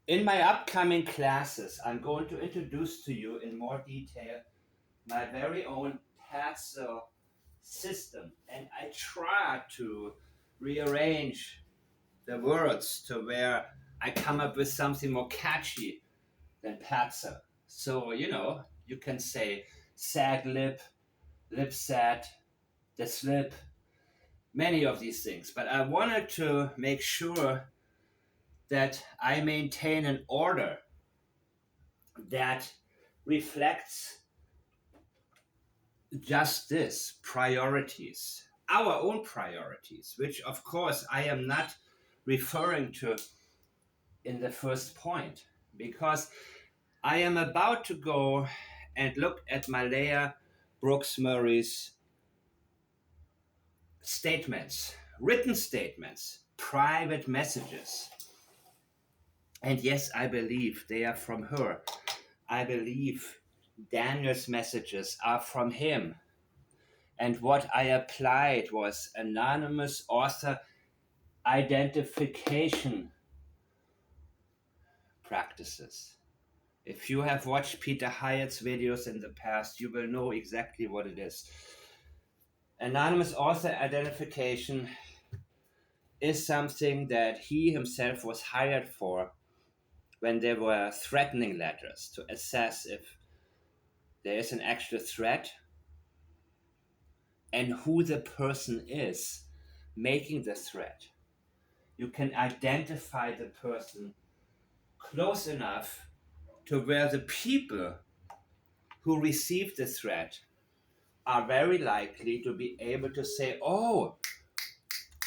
In my upcoming classes, I'm going to introduce to you in more detail my very own Padsil system, and I try to rearrange the words to where I come up with something more catchy than Padsil. So, you can say sag lip, lip sad, the slip, many of these things. But I wanted to make sure that I maintain an order that reflects just this priorities, our own priorities, which of course I am not referring to in the first point, because I am about to go and look at Malehya Brooks Murray's statements, written statements, private messages. And yes, I believe they are from her. I believe Daniel's messages are from him. And what I applied was anonymous author identification practices. If you have watched Peter Hyatt's videos in the past, you will know exactly what it is. Anonymous author identification is something that he himself was hired for when there were threatening letters to assess if there is an actual threat and who the person is making the threat. You can identify the person close enough to where the people who receive the threat are very likely to be able to say, oh,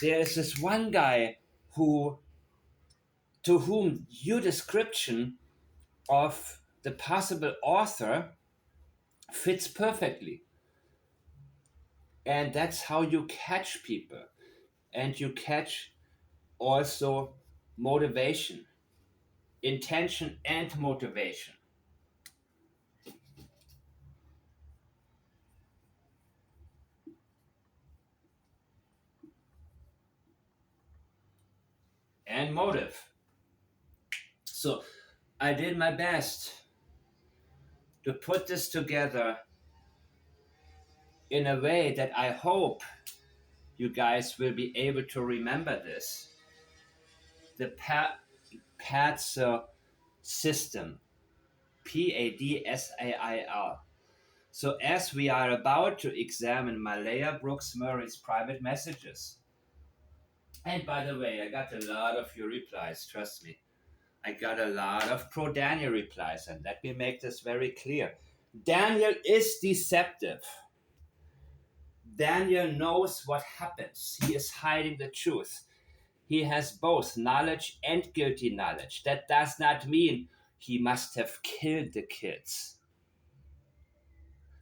there is this one guy who to whom your description of the possible author fits perfectly. And that's how you catch people. And you catch also motivation, intention and motivation. And motive. So I did my best to put this together in a way that I hope you guys will be able to remember this. The Padsil system, Padsil. So as we are about to examine Malehya Brooks Murray's private messages, and by the way, I got a lot of your replies, trust me. I got a lot of pro Daniel replies, and let me make this very clear. Daniel is deceptive. Daniel knows what happens. He is hiding the truth. He has both knowledge and guilty knowledge. That does not mean he must have killed the kids,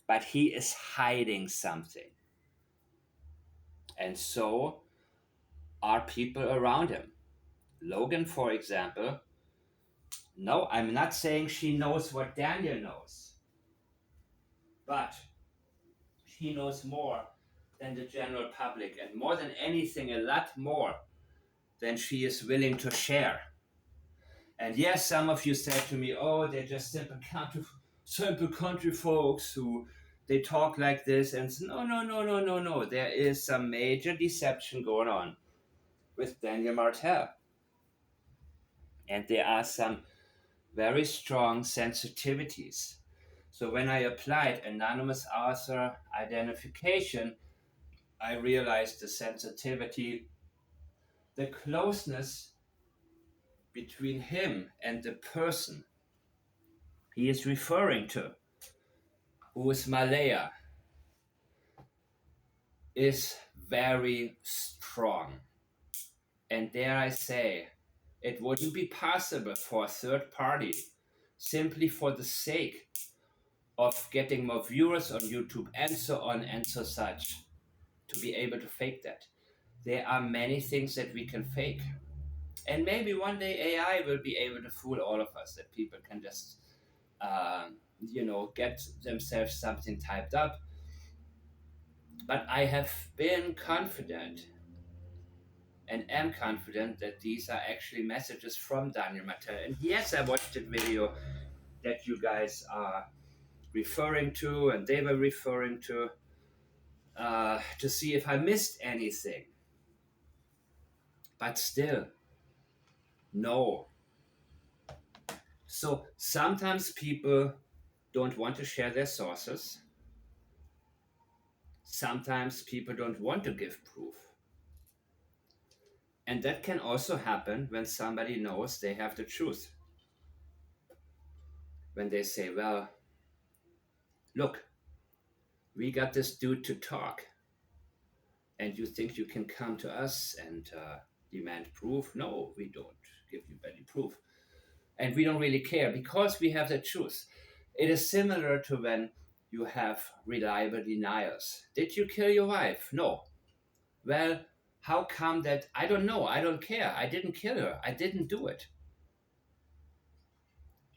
but he is hiding something. And so are people around him. Logan, for example, no, I'm not saying she knows what Daniel knows, but she knows more than the general public, and more than anything, a lot more than she is willing to share. And yes, some of you said to me, oh, they're just simple country folks who they talk like this. And no, no, no, no, no, no. There is some major deception going on with Daniel Martel. And there are some very strong sensitivities. So when I applied anonymous author identification, I realized the sensitivity, the closeness between him and the person he is referring to, who is Malehya, is very strong. And dare I say, it wouldn't be possible for a third party, simply for the sake of getting more viewers on YouTube and so on and so such, to be able to fake that. There are many things that we can fake. And maybe one day AI will be able to fool all of us, that people can just, get themselves something typed up. But I have been confident and am confident that these are actually messages from Daniel Mattel. And yes, I watched the video that you guys are referring to and they were referring to see if I missed anything. But still, no. So sometimes people don't want to share their sources. Sometimes people don't want to give proof. And that can also happen when somebody knows they have the truth. When they say, well, look, we got this dude to talk, and you think you can come to us and demand proof? No, we don't give you any proof. And we don't really care because we have the truth. It is similar to when you have reliable deniers. Did you kill your wife? No. Well, how come that? I don't know. I don't care. I didn't kill her. I didn't do it.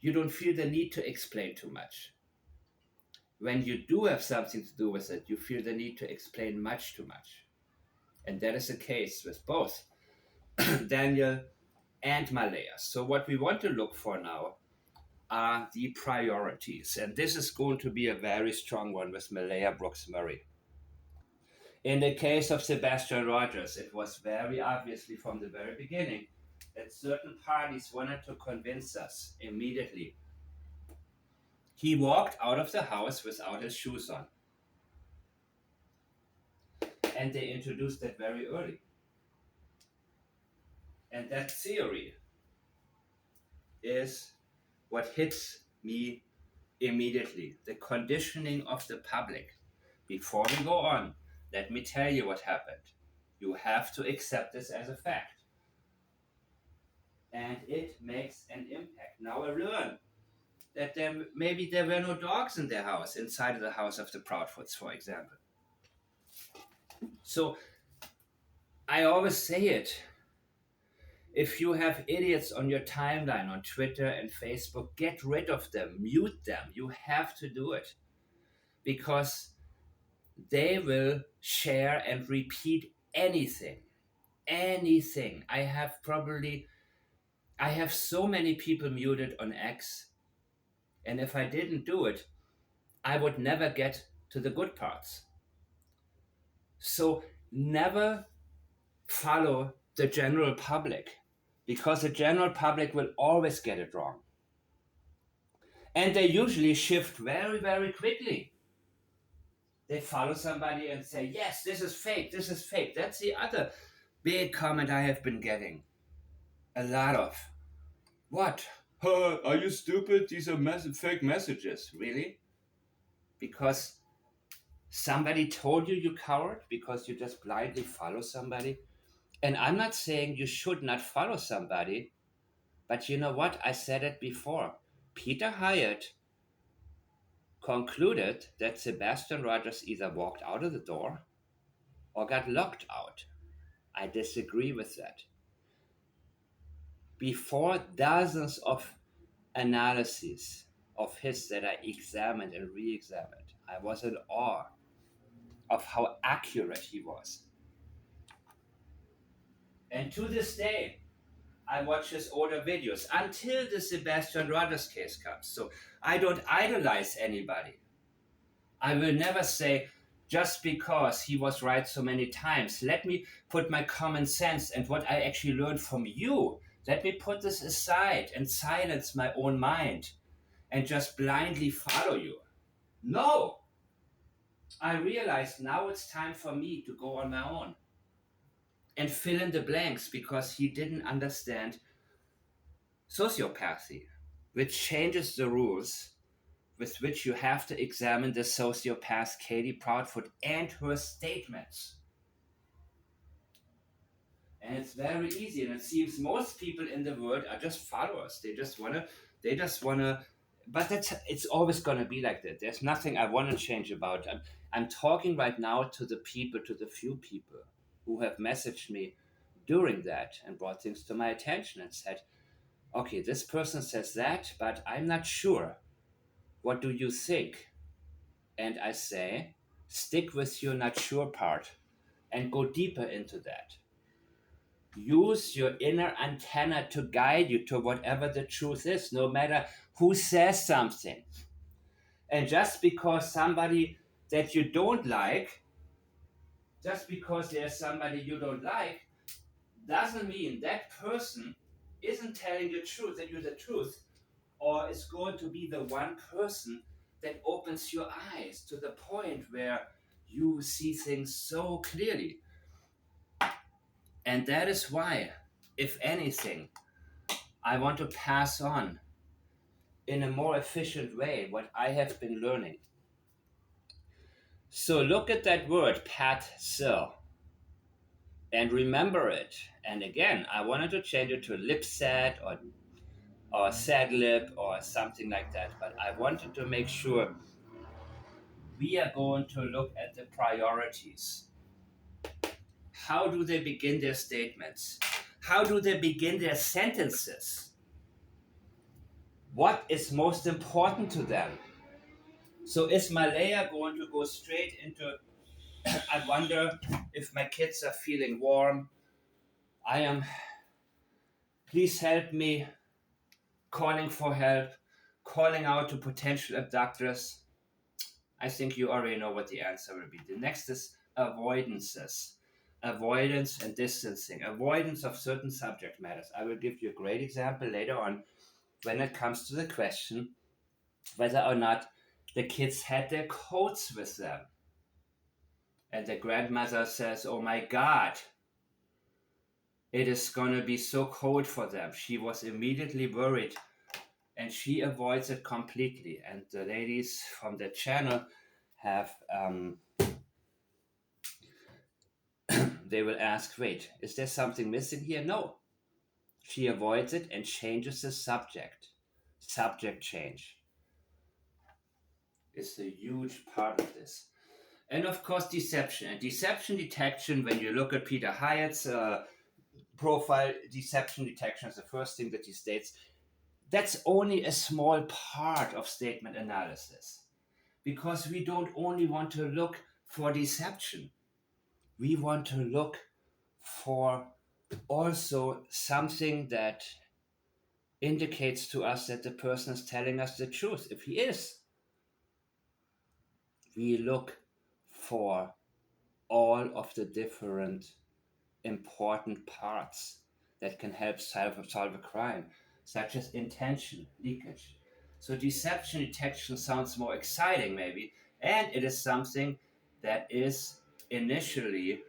You don't feel the need to explain too much. When you do have something to do with it, you feel the need to explain much too much. And that is the case with both Daniel and Malehya. So, what we want to look for now are the priorities. And this is going to be a very strong one with Malaya Brooks Murray. In the case of Sebastian Rogers, it was very obviously from the very beginning that certain parties wanted to convince us immediately. He walked out of the house without his shoes on. And they introduced that very early. And that theory is what hits me immediately, the conditioning of the public. Before we go on, let me tell you what happened. You have to accept this as a fact. And it makes an impact. Now I learn that maybe there were no dogs in their house, inside of the house of the Proudfoots, for example. So I always say it. If you have idiots on your timeline on Twitter and Facebook, get rid of them, mute them. You have to do it. Because they will share and repeat anything. Anything. I have so many people muted on X, and if I didn't do it, I would never get to the good parts. So never follow the general public, because the general public will always get it wrong. And they usually shift very, very quickly. They follow somebody and say, yes, this is fake, this is fake. That's the other big comment I have been getting. A lot of. What? Are you stupid? These are fake messages. Really? Because somebody told you, you coward, because you just blindly follow somebody. And I'm not saying you should not follow somebody, but you know what? I said it before. Peter Hyatt concluded that Sebastian Rogers either walked out of the door or got locked out. I disagree with that. Before dozens of analyses of his that I examined and re-examined, I was in awe of how accurate he was. And to this day, I watch his older videos until the Sebastian Rogers case comes. So I don't idolize anybody. I will never say, just because he was right so many times, let me put my common sense and what I actually learned from you, let me put this aside and silence my own mind and just blindly follow you. No! I realized now it's time for me to go on my own and fill in the blanks, because he didn't understand sociopathy, which changes the rules with which you have to examine the sociopath Katie Proudfoot and her statements. And it's very easy, and it seems most people in the world are just followers. They just wanna, but it's always gonna be like that. There's nothing I want to change about. I'm talking right now to the people, to the few people who have messaged me during that and brought things to my attention and said, okay, this person says that, but I'm not sure. What do you think? And I say, stick with your not sure part and go deeper into that. Use your inner antenna to guide you to whatever the truth is, no matter who says something. And just because somebody that you don't like, just because there's somebody you don't like, doesn't mean that person isn't telling you the truth, or is going to be the one person that opens your eyes to the point where you see things so clearly. And that is why, if anything, I want to pass on in a more efficient way what I have been learning. So look at that word, Padsil, and remember it. And again, I wanted to change it to lip set or sad lip or something like that. But I wanted to make sure we are going to look at the priorities. How do they begin their statements? How do they begin their sentences? What is most important to them? So is Malaya going to go straight into, I wonder if my kids are feeling warm? I am, please help me, calling for help, calling out to potential abductors. I think you already know what the answer will be. The next is avoidances. Avoidance and distancing. Avoidance of certain subject matters. I will give you a great example later on when it comes to the question whether or not the kids had their coats with them. And the grandmother says, "Oh my God, it is going to be so cold for them." She was immediately worried and she avoids it completely. And the ladies from the channel have, they will ask, "Wait, is there something missing here?" No. She avoids it and changes the subject. Subject change is a huge part of this. And of course, deception. And deception detection, when you look at Peter Hyatt's profile, deception detection is the first thing that he states. That's only a small part of statement analysis, because we don't only want to look for deception, we want to look for also something that indicates to us that the person is telling us the truth. If he is, we look for all of the different important parts that can help solve a crime, such as intention, leakage. So deception detection sounds more exciting, maybe, and it is something that is initially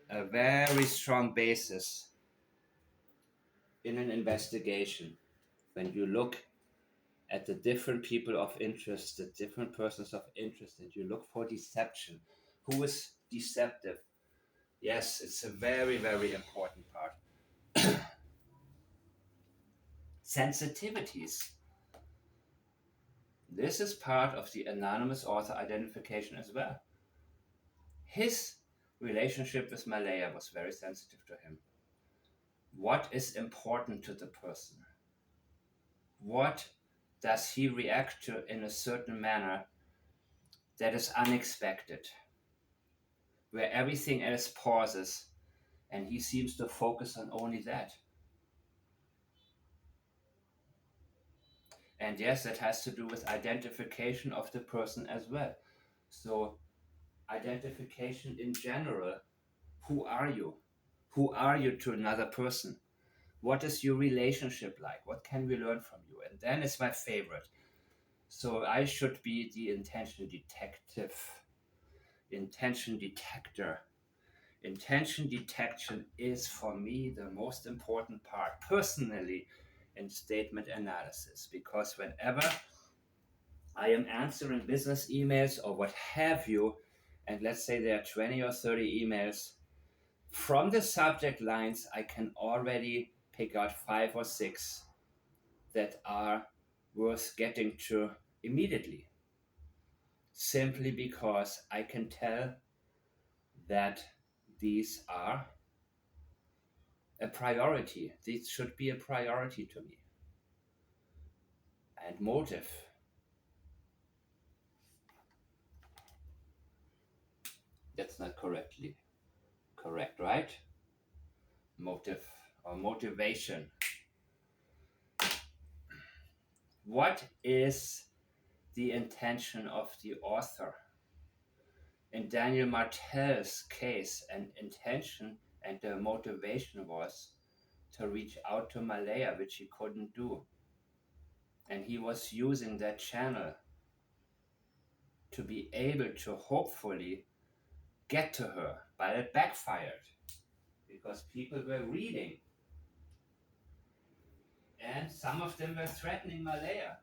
a very strong basis in an investigation. When you look at the different people of interest, the different persons of interest, and you look for deception. Who is deceptive? Yes, it's a very, very important part. Sensitivities. This is part of the anonymous author identification as well. His relationship with Malaya was very sensitive to him. What is important to the person? What does he react to in a certain manner that is unexpected, where everything else pauses and he seems to focus on only that? And yes, that has to do with identification of the person as well. So, identification in general. Who are you? Who are you to another person? What is your relationship like? What can we learn from you? And then it's my favorite. So I should be the intention detective, intention detector. Intention detection is for me the most important part, personally, in statement analysis, because whenever I am answering business emails or what have you, and let's say there are 20 or 30 emails, from the subject lines, I can already pick out 5 or 6 that are worth getting to immediately, simply because I can tell that these are a priority. These should be a priority to me. And motive. That's not correctly correct, right? motive or motivation. What is the intention of the author? In Daniel Martel's case, an intention and the motivation was to reach out to Malehya, which he couldn't do. And he was using that channel to be able to hopefully get to her, but it backfired because people were reading and some of them were threatening Malehya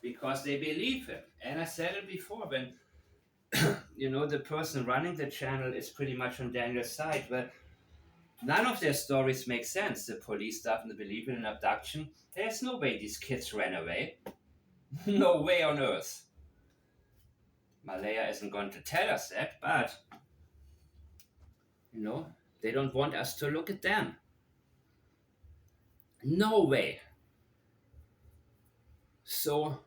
because they believe him. And I said it before, when the person running the channel is pretty much on Daniel's side, but none of their stories make sense. The police doesn't believe in an abduction. There's no way these kids ran away. No way on earth. Malehya isn't going to tell us that, but they don't want us to look at them. No way. So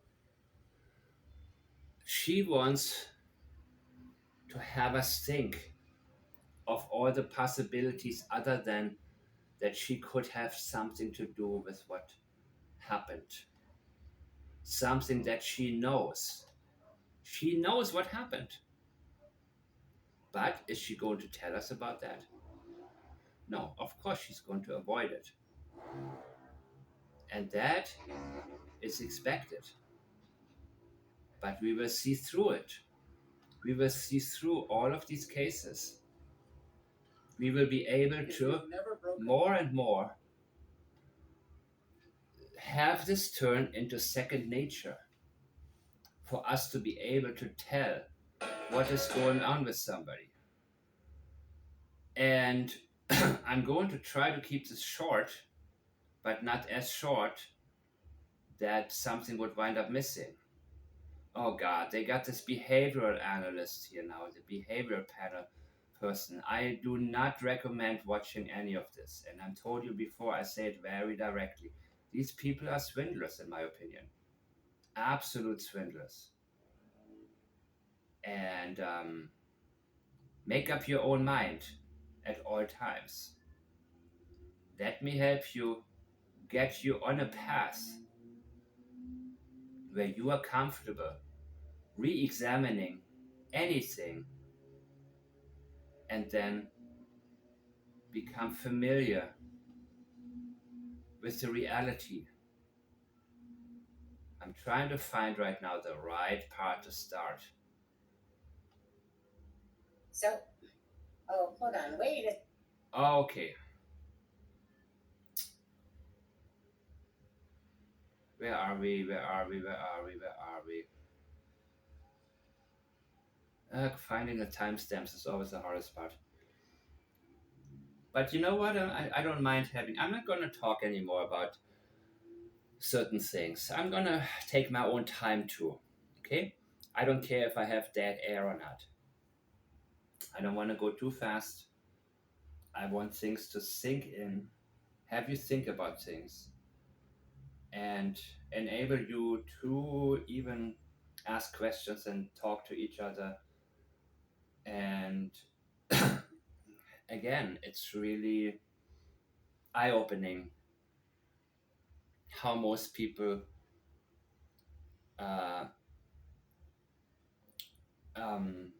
she wants to have us think of all the possibilities other than that she could have something to do with what happened. Something that she knows. She knows what happened. But is she going to tell us about that? No, of course she's going to avoid it. And that is expected. But we will see through it. We will see through all of these cases. We will be able to more and more have this turn into second nature for us to be able to tell what is going on with somebody. And I'm going to try to keep this short, but not as short that something would wind up missing. Oh God, they got this behavioral analyst here now, the behavioral panel person. I do not recommend watching any of this. And I told you before, I say it very directly. These people are swindlers, in my opinion. Absolute swindlers. And make up your own mind at all times. Let me help you get you on a path where you are comfortable re-examining anything and then become familiar with the reality. I'm trying to find right now the right part to start. So, hold on, wait. Okay. Where are we? Finding the timestamps is always the hardest part. But you know what? I don't mind having. I'm not going to talk anymore about certain things. I'm going to take my own time too. Okay? I don't care if I have dead air or not. I don't want to go too fast. I want things to sink in, have you think about things, and enable you to even ask questions and talk to each other. And again, it's really eye-opening how most people uh, um,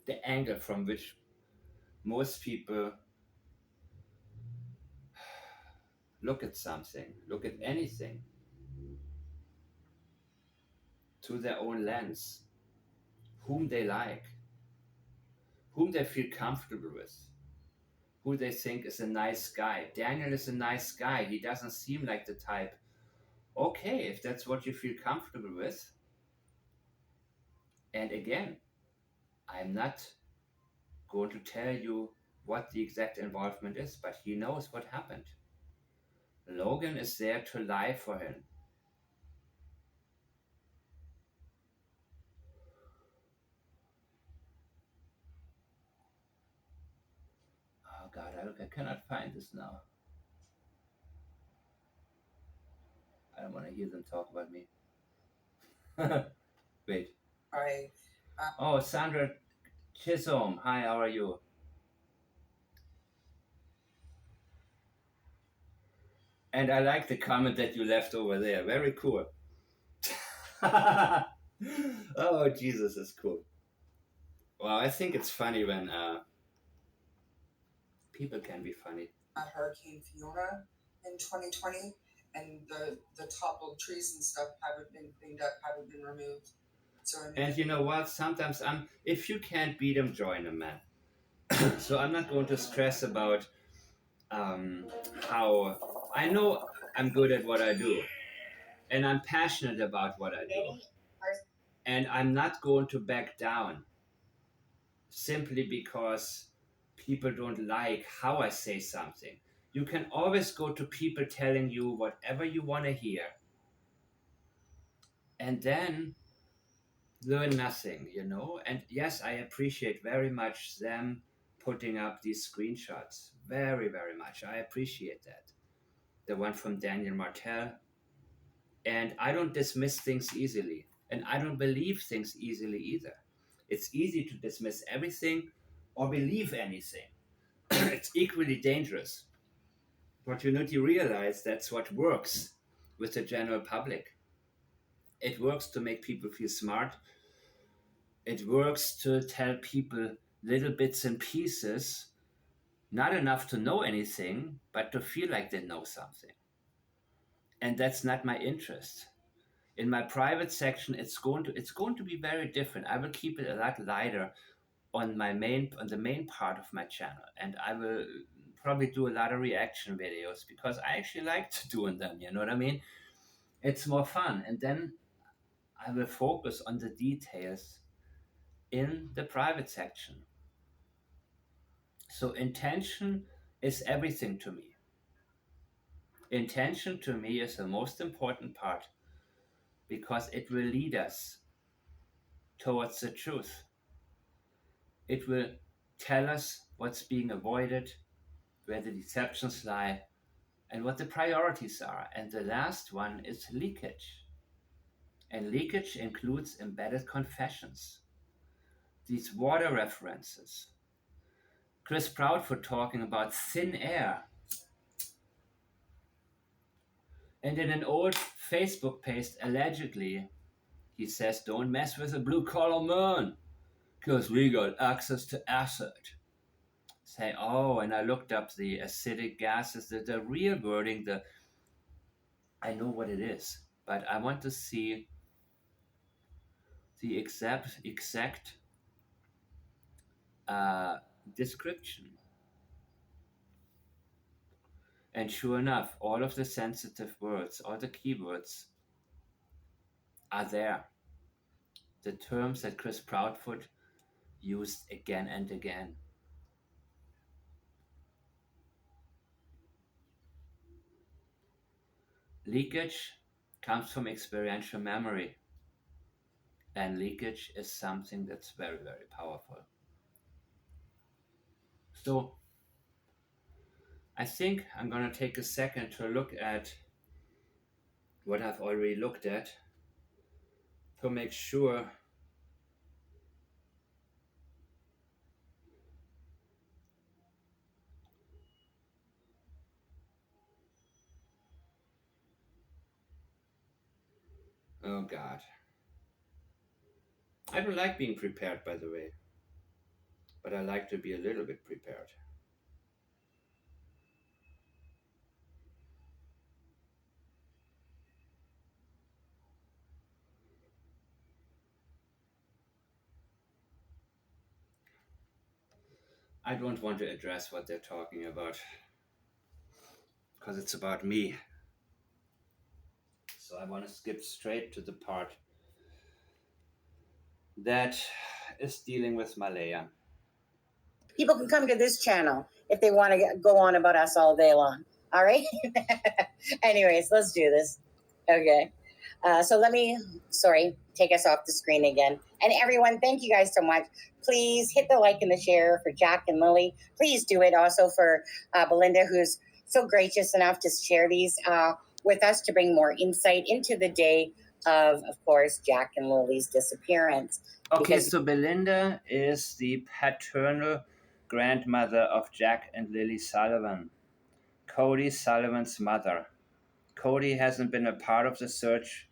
the angle from which most people look at something, look at anything through their own lens, whom they like, whom they feel comfortable with, who they think is a nice guy. Daniel is a nice guy. He doesn't seem like the type. Okay, if that's what you feel comfortable with. And again, I'm not going to tell you what the exact involvement is, but he knows what happened. Logan is there to lie for him. Oh God, I cannot find this now. I don't want to hear them talk about me. Wait. All right. Oh, Sandra Chisholm. Hi, how are you? And I like the comment that you left over there. Very cool. Oh, Jesus is cool. Well, I think it's funny when people can be funny. Hurricane Fiona in 2020, and the toppled trees and stuff haven't been cleaned up, haven't been removed. So I mean, And you know what? Sometimes if you can't beat them, join them, man. So I'm not going to stress about um, how I know I'm good at what I do, and I'm passionate about what I do, and I'm not going to back down simply because people don't like how I say something. You can always go to people telling you whatever you want to hear, and then learn nothing, you know? And yes, I appreciate very much them putting up these screenshots. Very, very much. I appreciate that. The one from Daniel Martel. And I don't dismiss things easily. And I don't believe things easily either. It's easy to dismiss everything or believe anything. It's equally dangerous. But you need to realize that's what works with the general public. It works to make people feel smart. It works to tell people little bits and pieces, not enough to know anything, but to feel like they know something. And that's not my interest. In my private section, it's going to be very different. I will keep it a lot lighter on the main part of my channel, and I will probably do a lot of reaction videos because I actually like to doing them. You know what I mean? It's more fun, and then I will focus on the details in the private section. So intention is everything to me. Intention to me is the most important part because it will lead us towards the truth. It will tell us what's being avoided, where the deceptions lie, and what the priorities are. And the last one is leakage. And leakage includes embedded confessions, these water references. Chris Proudfoot talking about thin air. And in an old Facebook post, allegedly, he says, don't mess with a blue collar man, because we got access to acid. Say, oh, and I looked up the acidic gases, the real wording, I know what it is, but I want to see the exact uh, description. And sure enough, all of the sensitive words, all the keywords are there. The terms that Chris Proudfoot used again and again. Leakage comes from experiential memory, and leakage is something that's very, very powerful. So I think I'm going to take a second to look at what I've already looked at to make sure oh God. I don't like being prepared, by the way, but I like to be a little bit prepared. I don't want to address what they're talking about because it's about me. So I want to skip straight to the part that is dealing with Malehya. People can come to this channel if they want to go on about us all day long. All right. Anyways, let's do this. Okay. So let me, take us off the screen again. And everyone, thank you guys so much. Please hit the like and the share for Jack and Lily. Please do it also for Belinda, who's so gracious enough to share these with us to bring more insight into the day of course, Jack and Lily's disappearance. Okay, so Belinda is the paternal grandmother of Jack and Lily Sullivan, Cody Sullivan's mother. Cody hasn't been a part of the search.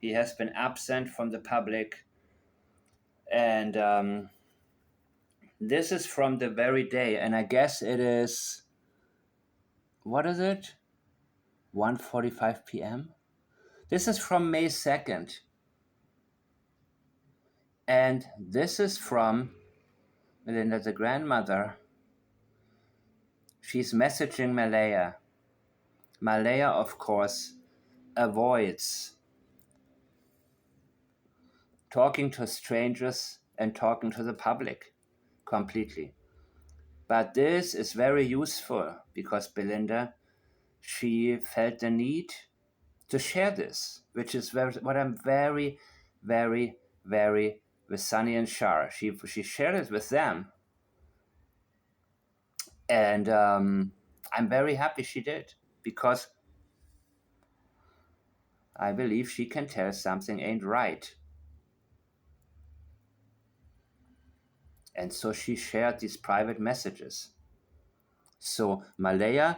He has been absent from the public. And this is from the very day. And I guess it is, what is it? 1:45 p.m.? This is from May 2nd. And this is from Melinda, the grandmother. She's messaging Malehya. Malehya, of course, avoids talking to strangers and talking to the public completely. But this is very useful because Belinda, she felt the need to share this, which is what I'm very, very, very with Sunny and Shar. She shared it with them, and I'm very happy she did because I believe she can tell something ain't right. And so she shared these private messages. So Malehya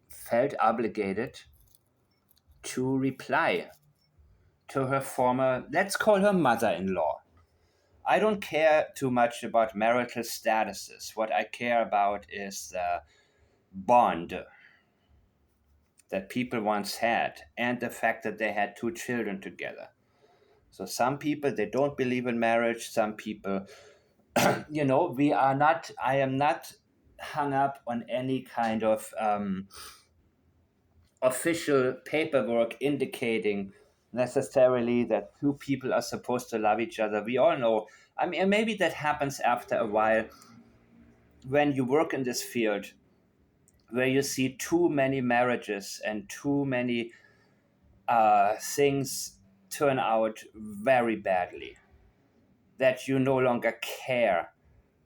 felt obligated to reply to her former, let's call her mother-in-law. I don't care too much about marital statuses. What I care about is the bond that people once had and the fact that they had 2 children together. So some people, they don't believe in marriage. Some people, I am not hung up on any kind of official paperwork indicating necessarily that 2 people are supposed to love each other. We all know. I mean, maybe that happens after a while when you work in this field where you see too many marriages and too many things turn out very badly, that you no longer care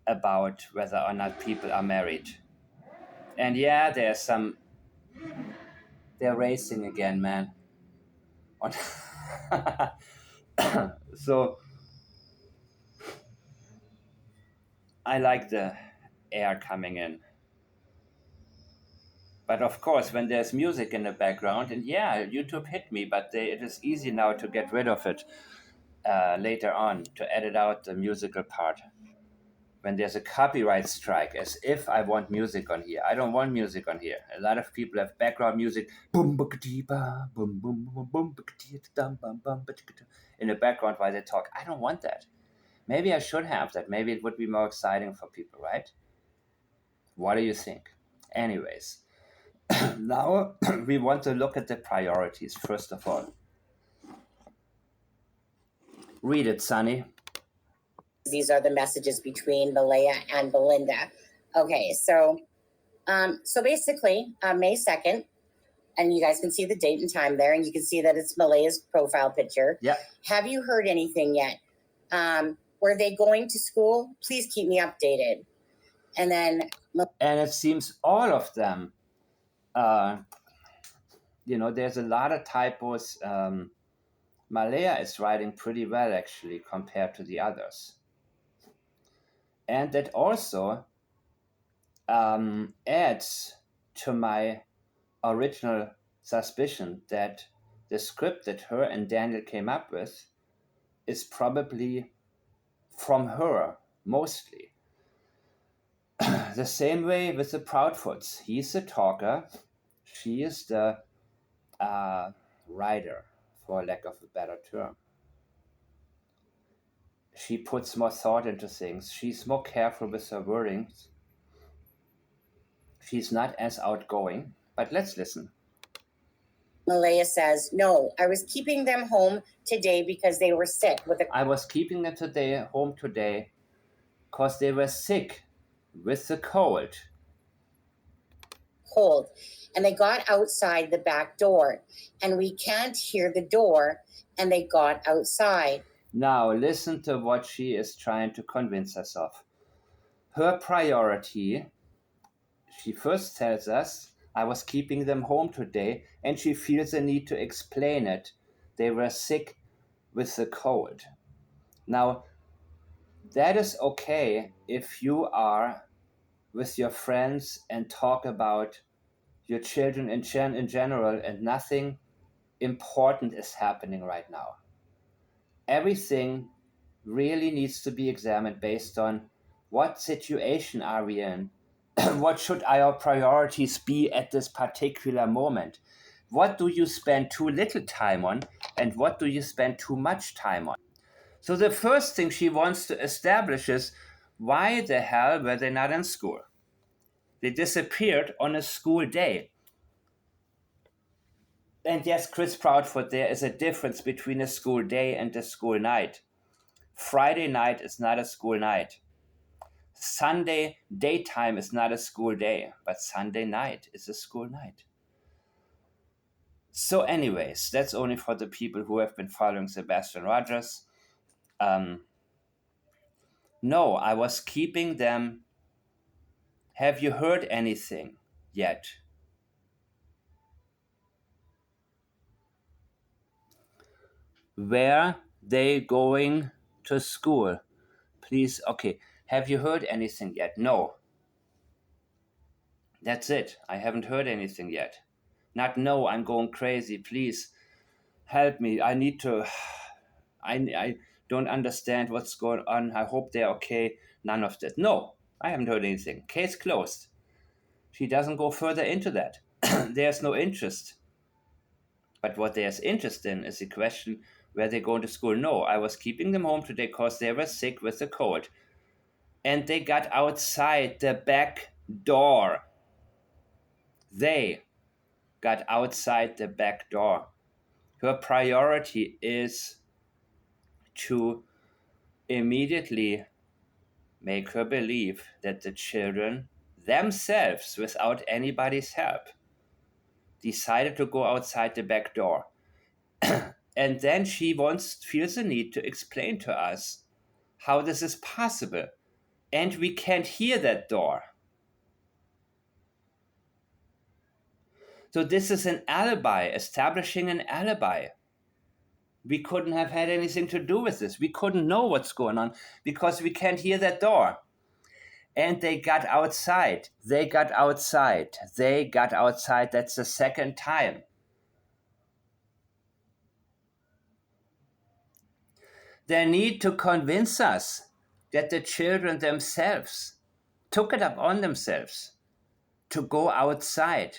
about whether or not people are married. And yeah, they're racing again, man. So I like the air coming in. But of course, when there's music in the background, and yeah, YouTube hit me, but it is easy now to get rid of it later on, to edit out the musical part. When there's a copyright strike, as if I want music on here. I don't want music on here. A lot of people have background music, boom, boom, boom, boom, boom, in the background while they talk. I don't want that. Maybe I should have that. Maybe it would be more exciting for people, right? What do you think? Anyways, now we want to look at the priorities, first of all. Read it, Sunny. These are the messages between Malehya and Belinda. Okay, so basically, May 2nd, and you guys can see the date and time there, and you can see that it's Malehya's profile picture. Yeah. Have you heard anything yet? Were they going to school? Please keep me updated. And then... And it seems all of them, there's a lot of typos. Malehya is writing pretty well, actually, compared to the others. And that also adds to my original suspicion that the script that her and Daniel came up with is probably from her, mostly. The same way with the Proudfoots. He's the talker. She is the writer, for lack of a better term. She puts more thought into things. She's more careful with her wordings. She's not as outgoing, but let's listen. Malehya says, no, I was keeping them home today because they were sick with I was keeping them home today because they were sick with the cold. And they got outside the back door, and we can't hear the door, and they got outside. Now listen to what she is trying to convince us of. Her priority, she first tells us, I was keeping them home today, and she feels the need to explain it. They were sick with the cold. Now, that is okay if you are with your friends and talk about your children in general, and nothing important is happening right now. Everything really needs to be examined based on what situation are we in, what should our priorities be at this particular moment, what do you spend too little time on, and what do you spend too much time on. So the first thing she wants to establish is, why the hell were they not in school? They disappeared on a school day. And yes, Chris Proudfoot, there is a difference between a school day and a school night. Friday night is not a school night. Sunday daytime is not a school day, but Sunday night is a school night. So, anyways, that's only for the people who have been following Sebastian Rogers. No, I was keeping them. Have you heard anything yet? Where they going to school? Please, okay. Have you heard anything yet? No. That's it. I haven't heard anything yet. Not no, I'm going crazy. Please help me. I need to. I don't understand what's going on. I hope they're okay. None of that. No, I haven't heard anything. Case closed. She doesn't go further into that. There's no interest. But what there's interest in is the question where they're going to school. No, I was keeping them home today because they were sick with a cold. And they got outside the back door. They got outside the back door. Her priority is to immediately make her believe that the children themselves, without anybody's help, decided to go outside the back door. And then she feels the need to explain to us how this is possible. And we can't hear that door. So this is an alibi, establishing an alibi. We couldn't have had anything to do with this. We couldn't know what's going on because we can't hear that door. And they got outside. They got outside. They got outside. That's the second time. They need to convince us that the children themselves took it up on themselves to go outside,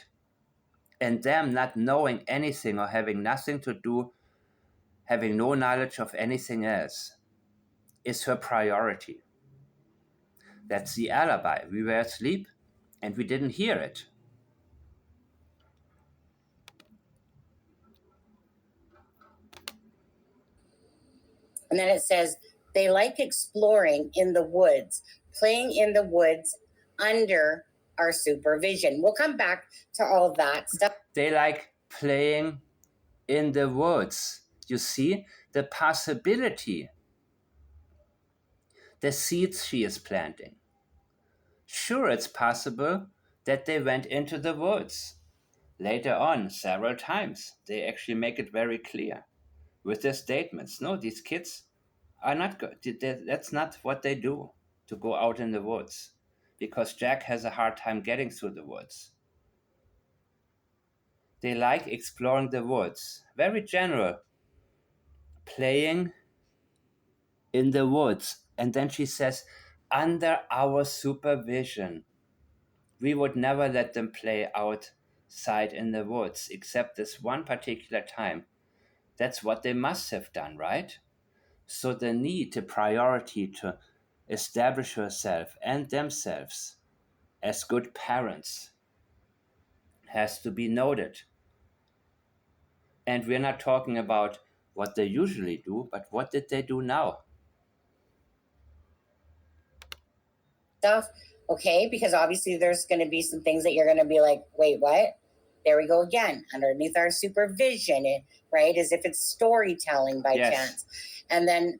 and them not knowing anything or having nothing to do, having no knowledge of anything else, is her priority. That's the alibi. We were asleep and we didn't hear it. And then it says, they like exploring in the woods, playing in the woods under our supervision. We'll come back to all that stuff. They like playing in the woods. You see the possibility, the seeds she is planting. Sure, it's possible that they went into the woods. Later on, several times, they actually make it very clear with their statements. No, these kids are not good. That's not what they do, to go out in the woods, because Jack has a hard time getting through the woods. They like exploring the woods. Very general. Playing in the woods. And then she says, under our supervision. We would never let them play outside in the woods, except this one particular time. That's what they must have done, right? So the need, the priority to establish herself and themselves as good parents has to be noted. And we're not talking about what they usually do, but what did they do now? Stuff, okay? Because obviously there's going to be some things that you're going to be like, wait, what? There we go again, underneath our supervision, right? As if it's storytelling by chance. And then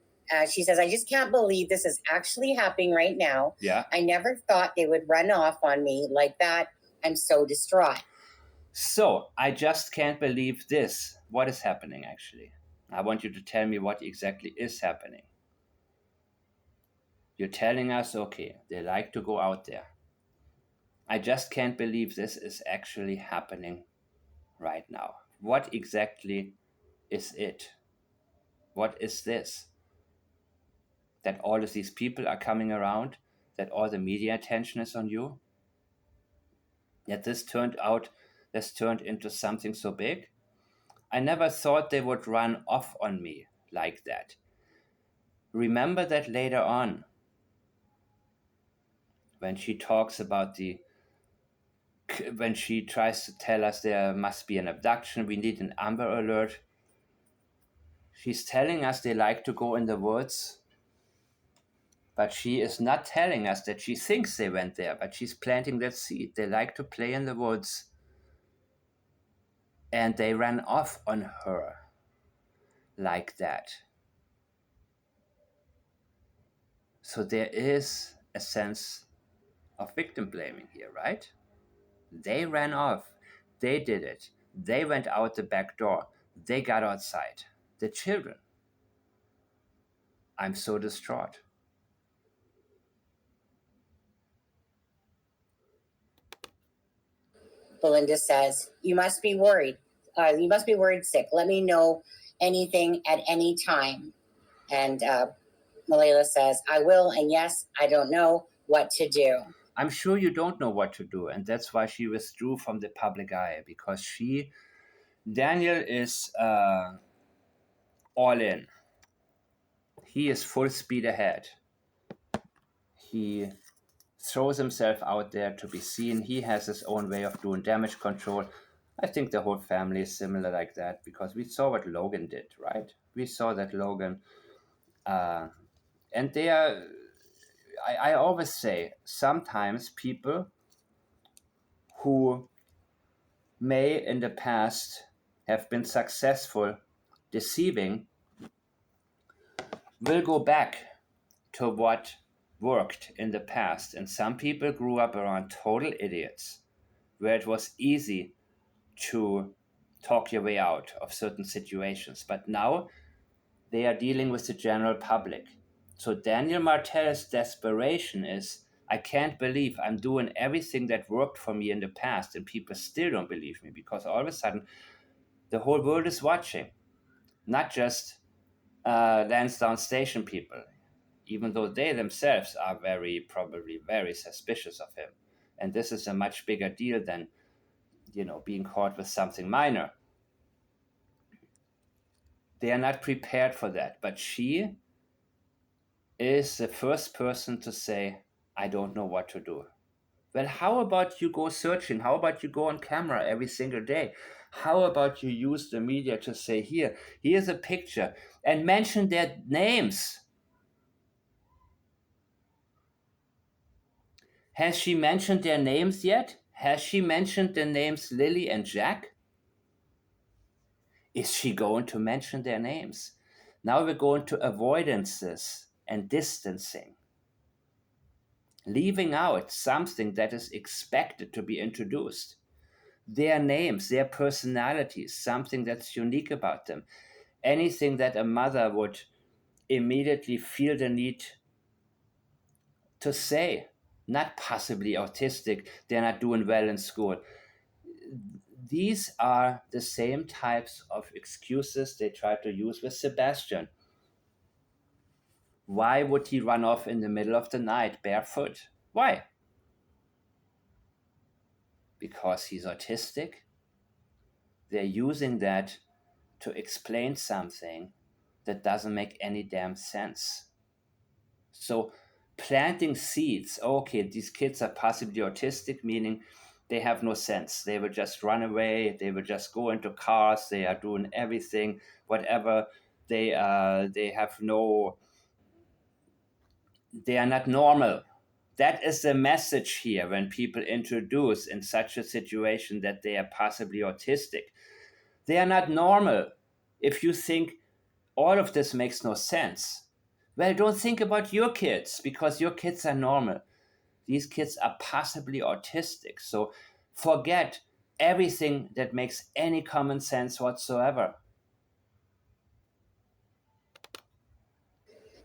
she says, I just can't believe this is actually happening right now. Yeah. I never thought they would run off on me like that. I'm so distraught. So I just can't believe this. What is happening, actually? I want you to tell me what exactly is happening. You're telling us, okay, they like to go out there. I just can't believe this is actually happening right now. What exactly is it? What is this? That all of these people are coming around, that all the media attention is on you, yet this turned into something so big. I never thought they would run off on me like that. Remember that later on, when she talks about when she tries to tell us there must be an abduction, we need an Amber Alert. She's telling us they like to go in the woods, but she is not telling us that she thinks they went there, but she's planting that seed. They like to play in the woods, and they ran off on her like that. So there is a sense of victim blaming here, right? They ran off. They did it. They went out the back door. They got outside. The children. I'm so distraught. Belinda says, you must be worried. You must be worried sick. Let me know anything at any time. And Malehya says, I will. And yes, I don't know what to do. I'm sure you don't know what to do. And that's why she withdrew from the public eye, because Daniel is all in. He is full speed ahead. He throws himself out there to be seen. He has his own way of doing damage control. I think the whole family is similar like that, because we saw what Logan did, right? We saw that Logan, and they are, I always say, sometimes people who may in the past have been successful deceiving will go back to what worked in the past. And some people grew up around total idiots, where it was easy to talk your way out of certain situations. But now they are dealing with the general public. So Daniel Martel's desperation is, I can't believe I'm doing everything that worked for me in the past and people still don't believe me, because all of a sudden the whole world is watching, not just Lansdowne Station people, even though they themselves are probably very suspicious of him. And this is a much bigger deal than, being caught with something minor. They are not prepared for that. But she is the first person to say, I don't know what to do. Well, how about you go searching? How about you go on camera every single day? How about you use the media to say, here's a picture, and mention their names? Has she mentioned their names yet? Has she mentioned the names Lily and Jack? Is she going to mention their names? Now we're going to avoidances and distancing, leaving out something that is expected to be introduced. Their names, their personalities, something that's unique about them. Anything that a mother would immediately feel the need to say. Not possibly autistic, they're not doing well in school. These are the same types of excuses they try to use with Sebastian. Why would he run off in the middle of the night barefoot? Why? Because he's autistic? They're using that to explain something that doesn't make any damn sense. So, planting seeds, okay, these kids are possibly autistic, meaning they have no sense. They will just run away, they will just go into cars, they are doing everything, whatever. They have no, they are not normal. That is the message here when people introduce in such a situation that they are possibly autistic. They are not normal. If you think all of this makes no sense, well, don't think about your kids, because your kids are normal. These kids are possibly autistic. So forget everything that makes any common sense whatsoever.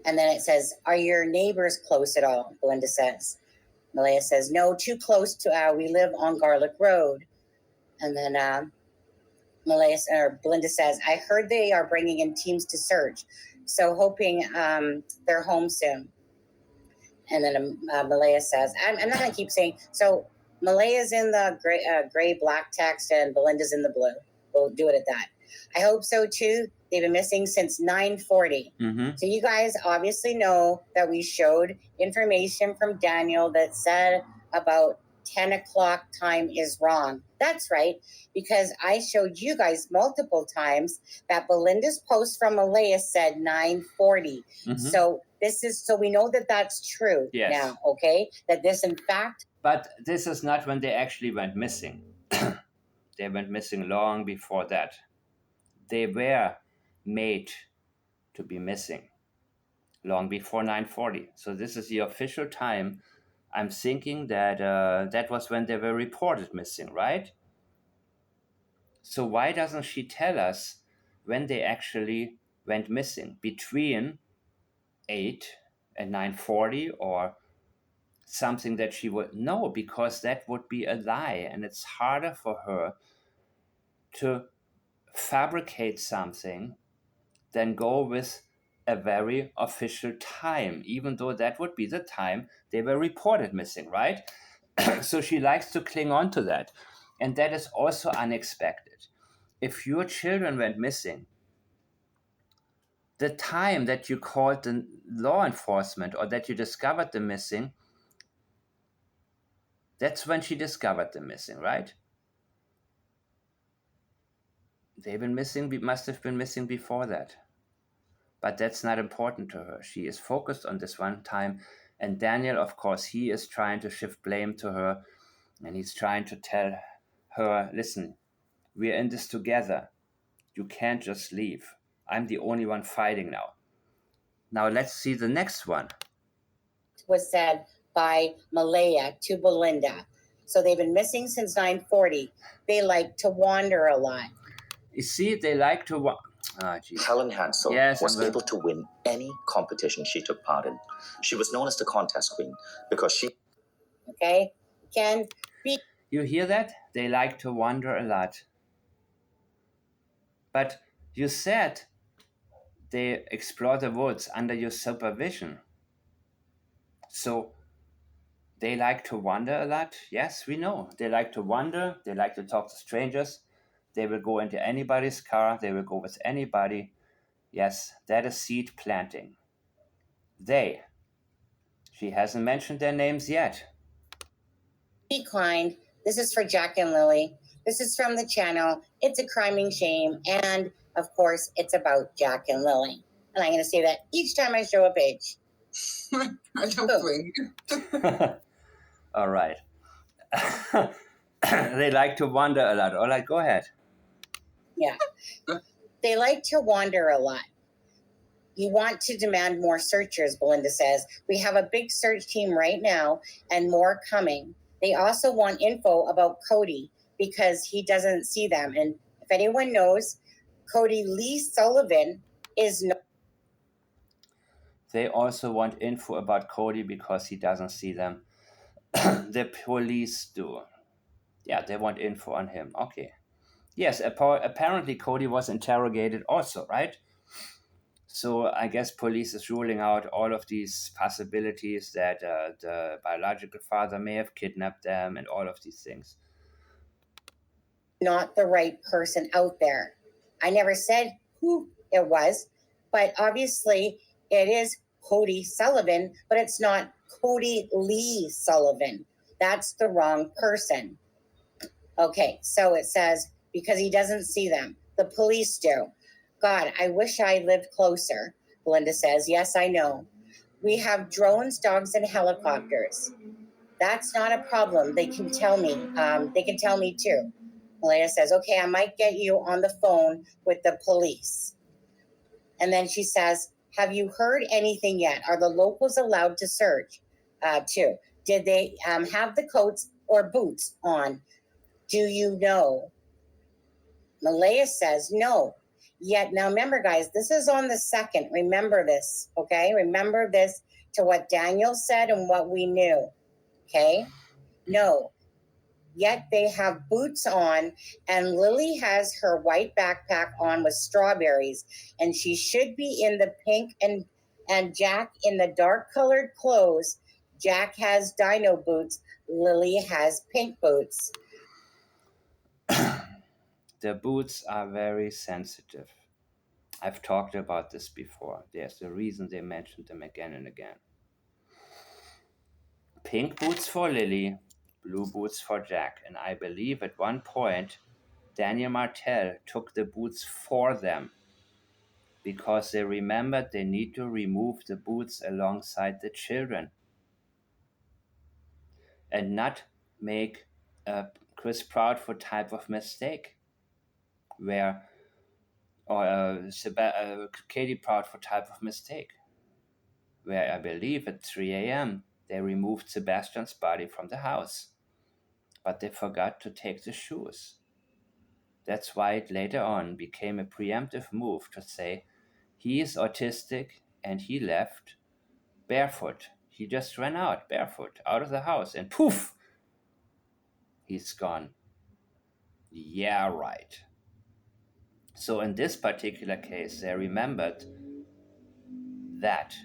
And then it says, are your neighbors close at all? Belinda says. Malehya says, no, too close to, we live on Garlic Road. And then Belinda says, I heard they are bringing in teams to search. So hoping they're home soon. And then Malehya says, I'm not going to keep saying, so Maleya's in the gray black text and Belinda's in the blue. We'll do it at that. I hope so too. They've been missing since 9:40. Mm-hmm. So you guys obviously know that we showed information from Daniel that said about 10 o'clock time is wrong. That's right, because I showed you guys multiple times that Belinda's post from Malehya said 9:40. Mm-hmm. So we know that that's true now, okay? That this in fact. But this is not when they actually went missing. They went missing long before that. They were made to be missing long before 9:40. So this is the official time. I'm thinking that that was when they were reported missing, right? So why doesn't she tell us when they actually went missing? Between 8 and 9:40 or something that she would know, because that would be a lie, and it's harder for her to fabricate something than go with a very official time, even though that would be the time they were reported missing, right? So she likes to cling on to that. And that is also unexpected. If your children went missing, the time that you called the law enforcement or that you discovered them missing, that's when she discovered them missing, right? They've been missing, must have been missing before that. But that's not important to her. She is focused on this one time. And Daniel, of course, he is trying to shift blame to her. And he's trying to tell her, listen, we're in this together. You can't just leave. I'm the only one fighting now. Now let's see the next one. Was said by Malehya to Belinda. So they've been missing since 9:40. They like to wander a lot. You see, they like to Helen Hansel was able to win any competition she took part in. She was known as the contest queen because she... Okay, You hear that? They like to wander a lot. But you said they explore the woods under your supervision. So they like to wander a lot? Yes, we know. They like to wander. They like to talk to strangers. They will go into anybody's car. They will go with anybody. Yes, that is seed planting. They. She hasn't mentioned their names yet. Be kind. This is for Jack and Lily. This is from the channel. It's a criming shame. And, of course, it's about Jack and Lily. And I'm going to say that each time I show a page. I don't blame. All right. They like to wander a lot. All right, go ahead. Yeah. They like to wander a lot. You want to demand more searchers, Belinda says. We have a big search team right now and more coming. They also want info about Cody because he doesn't see them. And if anyone knows, Cody Lee Sullivan is no. They also want info about Cody because he doesn't see them. The police do. Yeah, they want info on him. Okay. Yes, apparently Cody was interrogated also, right? So I guess police is ruling out all of these possibilities that the biological father may have kidnapped them and all of these things. Not the right person out there. I never said who it was, but obviously it is Cody Sullivan, but it's not Cody Lee Sullivan. That's the wrong person. Okay, so it says, because he doesn't see them. The police do. God, I wish I lived closer, Belinda says. Yes, I know. We have drones, dogs, and helicopters. That's not a problem. They can tell me. They can tell me too. Malehya says, okay, I might get you on the phone with the police. And then she says, have you heard anything yet? Are the locals allowed to search too? Did they have the coats or boots on? Do you know? Malehya says no. Yet, now remember, guys, this is on the 2nd. Remember this, okay? Remember this to what Daniel said and what we knew. Okay? No. Yet they have boots on, and Lily has her white backpack on with strawberries, and she should be in the pink, and Jack in the dark colored clothes. Jack has dino boots. Lily has pink boots. The boots are very sensitive. I've talked about this before. There's a reason they mentioned them again and again. Pink boots for Lily, blue boots for Jack, and I believe at one point Daniel Martell took the boots for them because they remembered they need to remove the boots alongside the children and not make a Chris Proudfoot type of mistake where or Katie Proudfoot type of mistake where I believe at 3 a.m. they removed Sebastian's body from the house, but they forgot to take the shoes. That's why it later on became a preemptive move to say he is autistic and he left barefoot. He just ran out barefoot out of the house and poof, he's gone. Yeah, right. So in this particular case, they remembered that.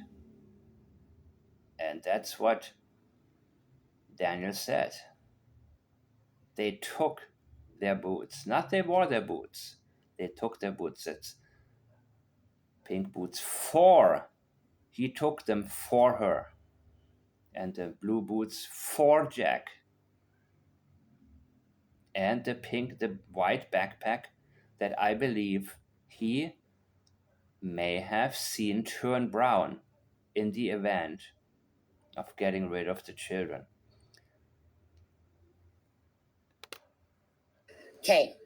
And that's what Daniel said. They took their boots. Not they wore their boots. They took their boots. It's pink boots for. He took them for her. And the blue boots for Jack. And the white backpack that I believe he may have seen turn brown in the event of getting rid of the children. Okay.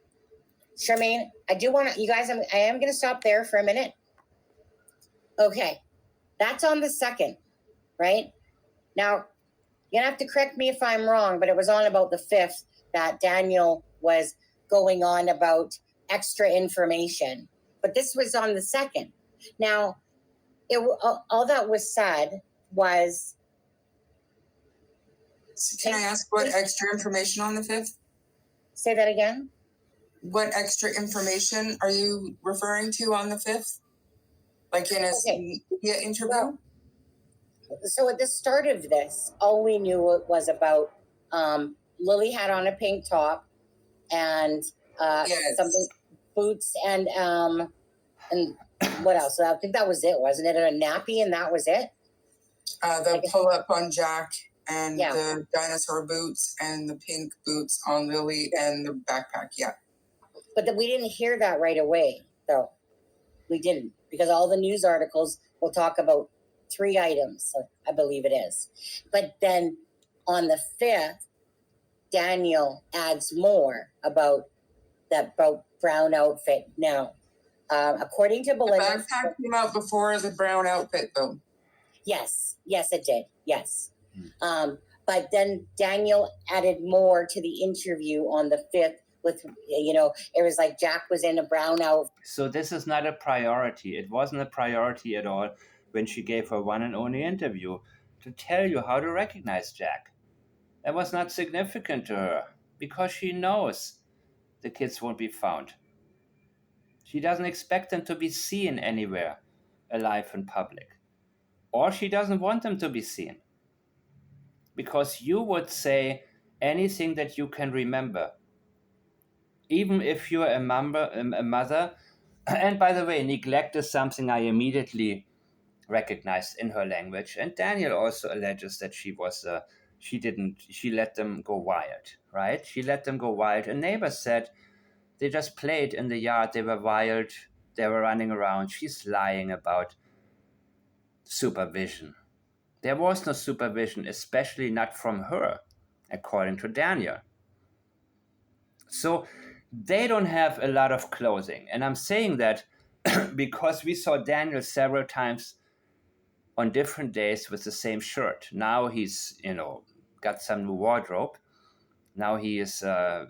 Charmaine, I do want to, you guys, I am going to stop there for a minute. Okay. That's on the 2nd, right? Now, you're going to have to correct me if I'm wrong, but it was on about the 5th that Daniel was going on about extra information. But this was on the 2nd. Now, all that was said was. Can I ask what extra information on the 5th? Say that again? What extra information are you referring to on the 5th? Like in a media interview? Well, so at the start of this, all we knew was about Lily had on a pink top and something boots and what else? I think that was it, wasn't it? A nappy and that was it. The pull up on Jack and the dinosaur boots and the pink boots on Lily and the backpack. Yeah. But we didn't hear that right away, though. We didn't, because all the news articles will talk about 3 items, I believe it is. But then on the 5th, Daniel adds more about that brown outfit. Now, according to Belinda, the backpack came out before the brown outfit, though. Yes, it did. Yes. But then Daniel added more to the interview on the 5th with, it was like Jack was in a brown outfit. So this is not a priority. It wasn't a priority at all when she gave her one and only interview to tell you how to recognize Jack. That was not significant to her because she knows the kids won't be found. She doesn't expect them to be seen anywhere alive in public. Or she doesn't want them to be seen. Because you would say anything that you can remember. Even if you're a mother, and by the way, neglect is something I immediately recognized in her language. And Daniel also alleges that she let them go wild, right? She let them go wild. A neighbor said they just played in the yard. They were wild. They were running around. She's lying about supervision. There was no supervision, especially not from her, according to Daniel. So they don't have a lot of clothing. And I'm saying that because we saw Daniel several times on different days with the same shirt. Now he's, got some new wardrobe. Now he is, I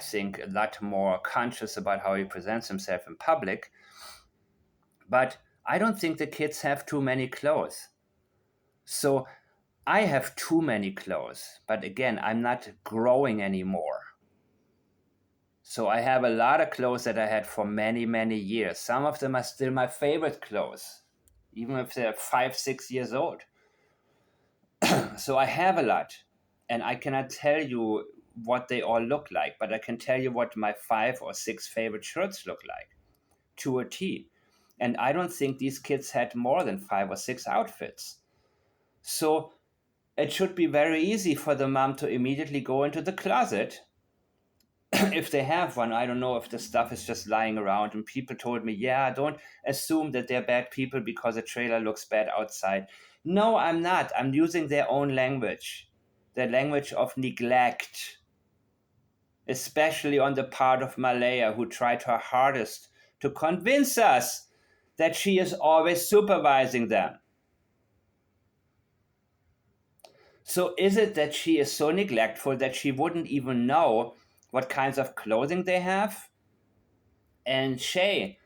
think, a lot more conscious about how he presents himself in public. But I don't think the kids have too many clothes. So I have too many clothes, but again, I'm not growing anymore. So I have a lot of clothes that I had for many, many years. Some of them are still my favorite clothes, even if they're 5, 6 years old. So I have a lot, and I cannot tell you what they all look like, but I can tell you what my 5 or 6 favorite shirts look like to a T. And I don't think these kids had more than 5 or 6 outfits. So it should be very easy for the mom to immediately go into the closet if they have one. I don't know if the stuff is just lying around. And people told me, yeah, don't assume that they're bad people because a trailer looks bad outside. No, I'm not. I'm using their own language, the language of neglect, especially on the part of Malehya, who tried her hardest to convince us that she is always supervising them. So is it that she is so neglectful that she wouldn't even know what kinds of clothing they have? And Shay,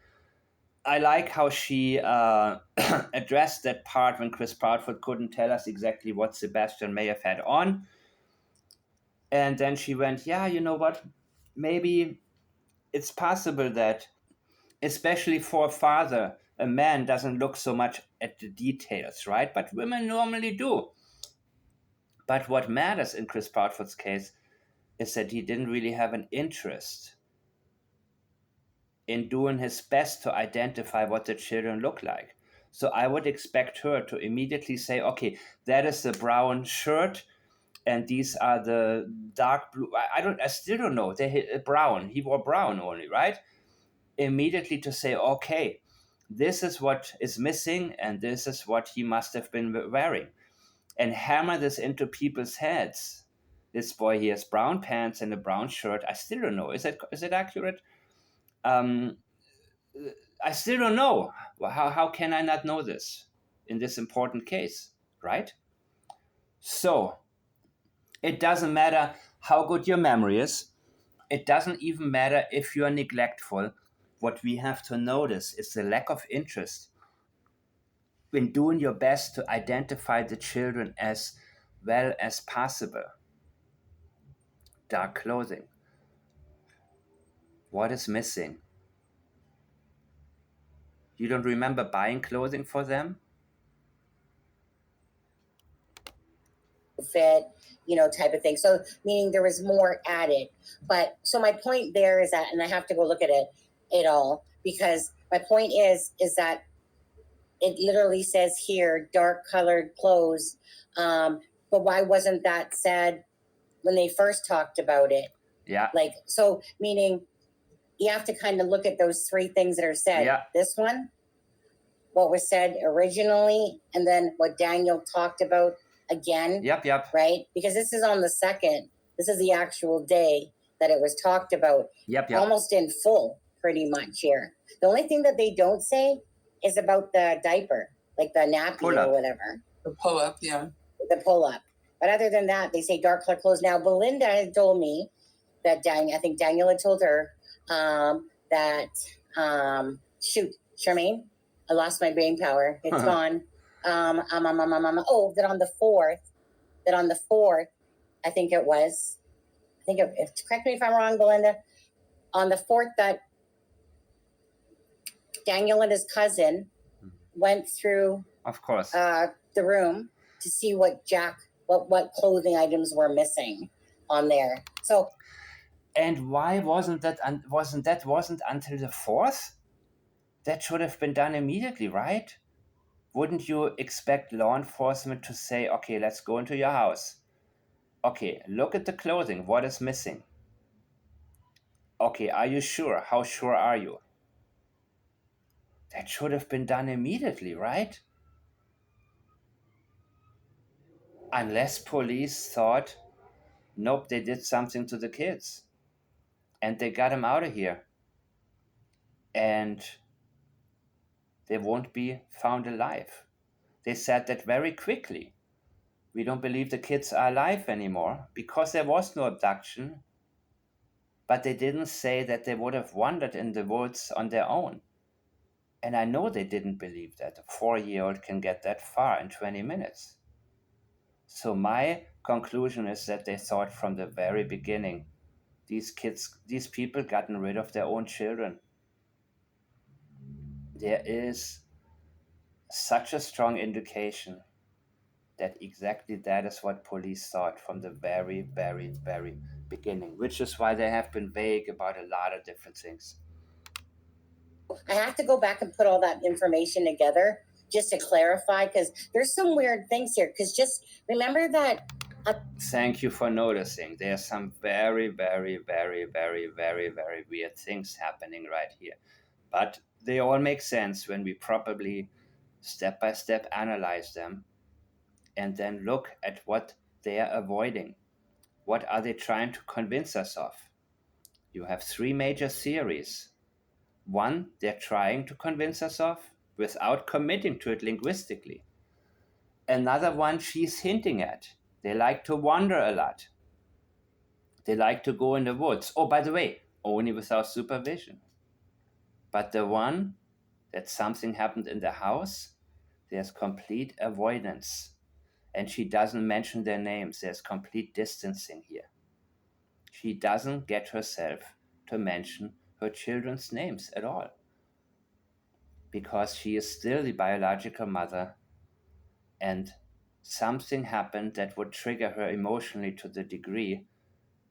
I like how she addressed that part when Chris Proudfoot couldn't tell us exactly what Sebastian may have had on. And then she went, yeah, you know what? Maybe it's possible that, especially for a father, a man doesn't look so much at the details, right? But women normally do. But what matters in Chris Proudfoot's case is that he didn't really have an interest in doing his best to identify what the children look like. So I would expect her to immediately say, okay, that is the brown shirt, and these are the dark blue. I still don't know. They brown. He wore brown only, right? Immediately to say, okay, this is what is missing, and this is what he must have been wearing, and hammer this into people's heads. This boy, he has brown pants and a brown shirt. I still don't know. Is it accurate? Um, I still don't know. How can I not know this in this important case, right? So it doesn't matter how good your memory is. It doesn't even matter if you're neglectful. What we have to notice is the lack of interest in doing your best to identify the children as well as possible. Dark clothing. What is missing? You don't remember buying clothing for them? Fit, type of thing. So meaning there was more added. But so my point there is that, and I have to go look at it all, because my point is that it literally says here dark colored clothes. But why wasn't that said when they first talked about it? Yeah. Like, so meaning you have to kind of look at those 3 things that are said. Yeah. This one, what was said originally, and then what Daniel talked about again. Yep. Right? Because this is on the 2nd. This is the actual day that it was talked about. Yep. Almost in full, pretty much here. The only thing that they don't say is about the diaper, like the nappy or whatever. The pull up, yeah. The pull up. But other than that, they say dark color clothes. Now, Belinda had told me that I think Daniel had told her that, Charmaine, I lost my brain power. It's gone. That on the 4th, I think it was, correct me if I'm wrong, Belinda, on the 4th that Daniel and his cousin went through, of course, the room to see what clothing items were missing on there. So, and why wasn't until the 4th? That should have been done immediately, right? Wouldn't you expect law enforcement to say, okay, let's go into your house. Okay, look at the clothing. What is missing? Okay, are you sure? How sure are you? That should have been done immediately, right? Unless police thought, nope, they did something to the kids. And they got them out of here. And they won't be found alive. They said that very quickly. We don't believe the kids are alive anymore because there was no abduction. But they didn't say that they would have wandered in the woods on their own. And I know they didn't believe that a 4-year-old can get that far in 20 minutes. So my conclusion is that they thought from the very beginning, these people gotten rid of their own children. There is such a strong indication that exactly that is what police thought from the very, very, very beginning, which is why they have been vague about a lot of different things. I have to go back and put all that information together just to clarify, because there's some weird things here. Because just remember that. Thank you for noticing. There's some very, very, very, very, very, very weird things happening right here. But they all make sense when we properly, step by step, analyze them and then look at what they are avoiding. What are they trying to convince us of? You have three major theories. One, they're trying to convince us of without committing to it linguistically. Another one she's hinting at. They like to wander a lot. They like to go in the woods. Oh, by the way, only without supervision. But the one that something happened in the house, there's complete avoidance. And she doesn't mention their names. There's complete distancing here. She doesn't get herself to mention her children's names at all, because she is still the biological mother, and something happened that would trigger her emotionally to the degree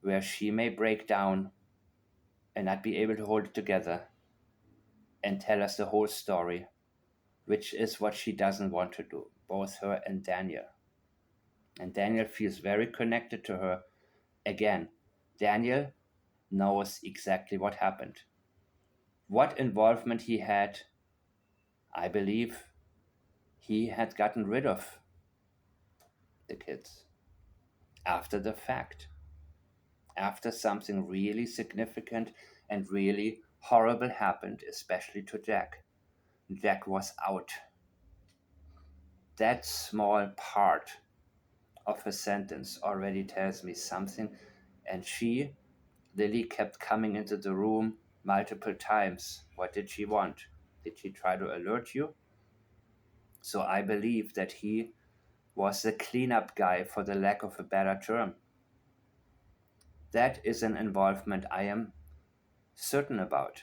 where she may break down and not be able to hold it together and tell us the whole story, which is what she doesn't want to do, both her and Daniel. And Daniel feels very connected to her. Again, Daniel knows exactly what happened. What involvement he had, I believe he had gotten rid of the kids after the fact, after something really significant and really horrible happened, especially to Jack. Jack was out. That small part of a sentence already tells me something, and Lily, kept coming into the room multiple times. What did she want? Did she try to alert you? So I believe that he was the cleanup guy, for the lack of a better term. That is an involvement I am certain about.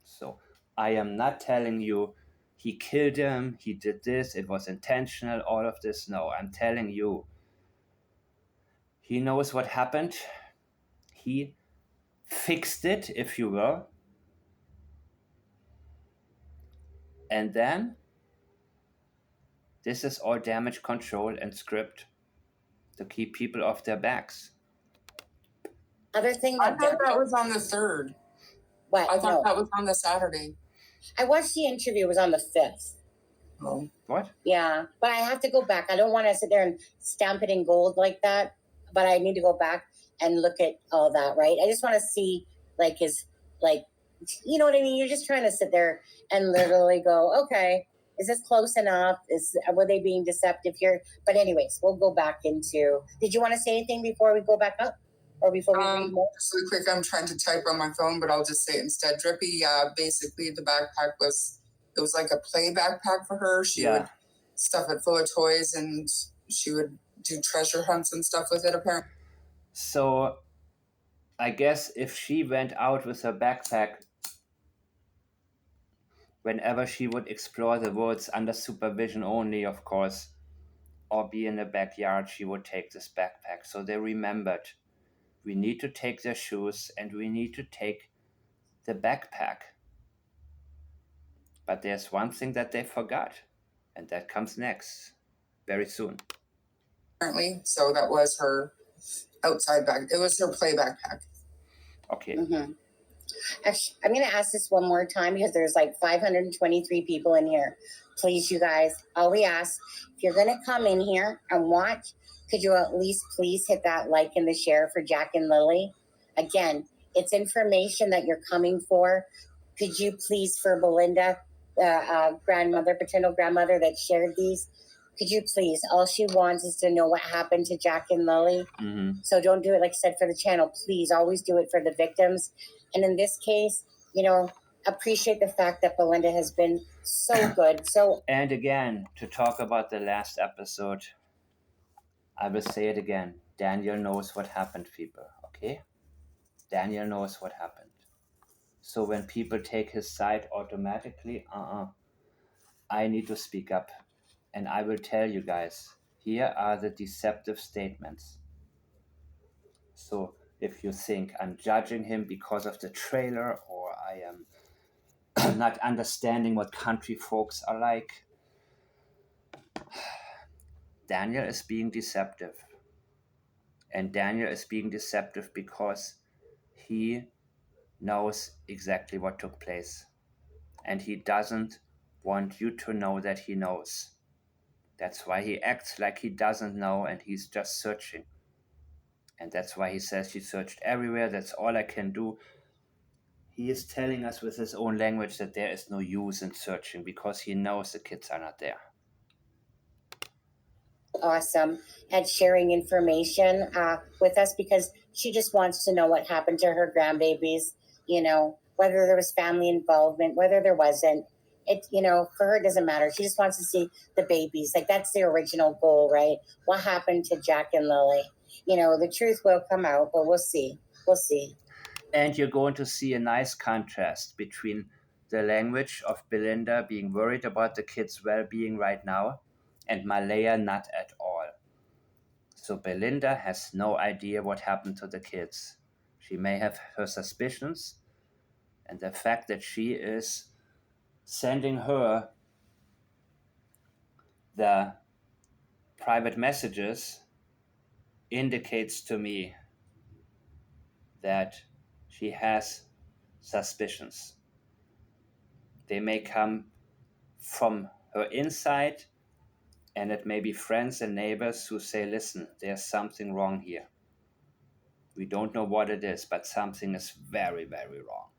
So I am not telling you he killed him, he did this, it was intentional, all of this. No, I'm telling you, he knows what happened. He fixed it, if you will. And then this is all damage control and script to keep people off their backs. Other thing I thought that was on the 3rd. What? I thought that was on the Saturday. I watched the interview. It was on the 5th. Oh. What? Yeah, but I have to go back. I don't want to sit there and stamp it in gold like that. But I need to go back and look at all that, right? I just want to see, like, his, like, you know what I mean? You're just trying to sit there and literally go, okay, is this close enough? Were they being deceptive here? But anyways, we'll go back into. Did you want to say anything before we go back up, or before we read more? Just really quick, I'm trying to type on my phone, but I'll just say it instead. Drippy, basically the backpack was like a play backpack for her. She would stuff it full of toys, and she would do treasure hunts and stuff with it, apparently. So I guess if she went out with her backpack, whenever she would explore the woods under supervision only, of course, or be in the backyard, she would take this backpack. So they remembered, we need to take their shoes and we need to take the backpack. But there's one thing that they forgot, and that comes next, very soon. Apparently, so that was her outside bag. It was her play backpack. Okay. Mm-hmm. Actually, I'm going to ask this one more time because there's like 523 people in here. Please, you guys, all we ask, if you're going to come in here and watch, could you at least please hit that like and the share for Jack and Lily? Again, it's information that you're coming for. Could you please, for Belinda, grandmother, paternal grandmother that shared these, could you please, all she wants is to know what happened to Jack and Lily. Mm-hmm. So don't do it, like I said, for the channel. Please always do it for the victims. And in this case, appreciate the fact that Belinda has been so good. And again, to talk about the last episode, I will say it again. Daniel knows what happened, people, okay? Daniel knows what happened. So when people take his side automatically, I need to speak up. And I will tell you guys, here are the deceptive statements. So if you think I'm judging him because of the trailer, or I am not understanding what country folks are like, Daniel is being deceptive. And Daniel is being deceptive because he knows exactly what took place. And he doesn't want you to know that he knows. That's why he acts like he doesn't know and he's just searching. And that's why he says he searched everywhere, that's all I can do. He is telling us with his own language that there is no use in searching because he knows the kids are not there. Awesome at sharing information with us, because she just wants to know what happened to her grandbabies, whether there was family involvement, whether there wasn't. For her, it doesn't matter. She just wants to see the babies. Like, that's the original goal, right? What happened to Jack and Lily? The truth will come out, but we'll see. And you're going to see a nice contrast between the language of Belinda being worried about the kids' well-being right now and Malehya not at all. So Belinda has no idea what happened to the kids. She may have her suspicions, and the fact that she is sending her the private messages indicates to me that she has suspicions. They may come from her inside, and it may be friends and neighbors who say, listen, there's something wrong here. We don't know what it is, but something is very, very wrong.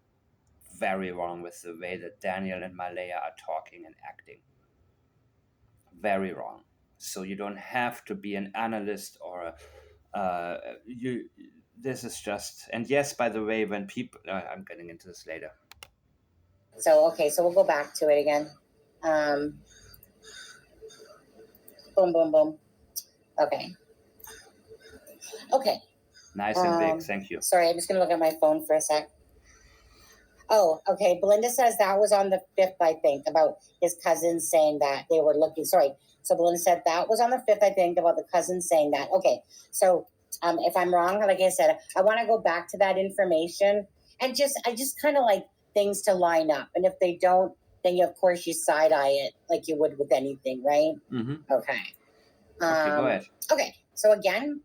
Very wrong with the way that Daniel and Malehya are talking and acting. Very wrong. So you don't have to be an analyst or this is just, and yes, by the way, when people, I'm getting into this later. So we'll go back to it again. Boom, boom, boom. Okay. Nice and big, thank you. Sorry, I'm just gonna look at my phone for a sec. Oh, okay. Belinda says that was on the 5th, I think, about his cousins saying that they were looking. Sorry. So Belinda said that was on the 5th, I think, about the cousins saying that. Okay. So if I'm wrong, like I said, I want to go back to that information and I just kind of like things to line up. And if they don't, then of course you side eye it like you would with anything, right? Mm-hmm. Okay. Okay, go ahead. Okay. So again,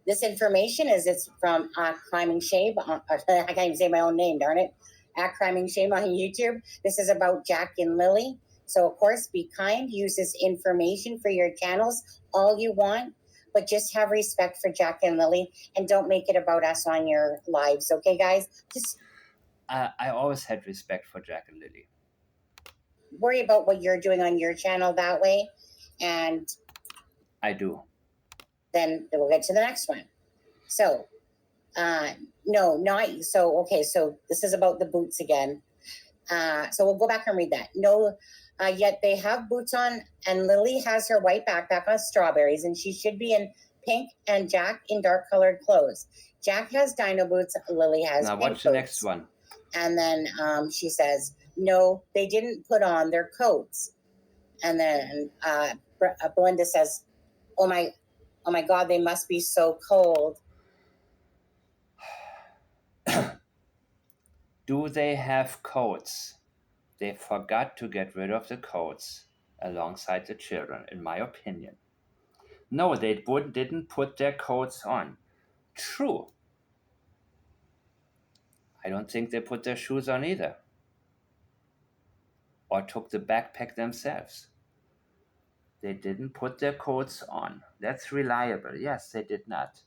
this information it's from Climbing Shame. I can't even say my own name, darn it. At Climbing Shame on YouTube. This is about Jack and Lily. So, of course, be kind. Use this information for your channels all you want, but just have respect for Jack and Lily and don't make it about us on your lives. Okay, guys? Just I always had respect for Jack and Lily. Worry about what you're doing on your channel that way. And I do. Then we'll get to the next one. So, no, not so. Okay, so this is about the boots again. So we'll go back and read that. No, yet they have boots on, and Lily has her white backpack on strawberries, and she should be in pink, and Jack in dark colored clothes. Jack has dino boots. Lily has now. Pink Watch boots. The next one. And then she says, "No, they didn't put on their coats." And then Belinda says, "Oh my God, they must be so cold." Do they have coats? They forgot to get rid of the coats alongside the children, in my opinion. No, they didn't put their coats on. True. I don't think they put their shoes on either. Or took the backpack themselves. They didn't put their coats on. That's reliable. Yes, they did not.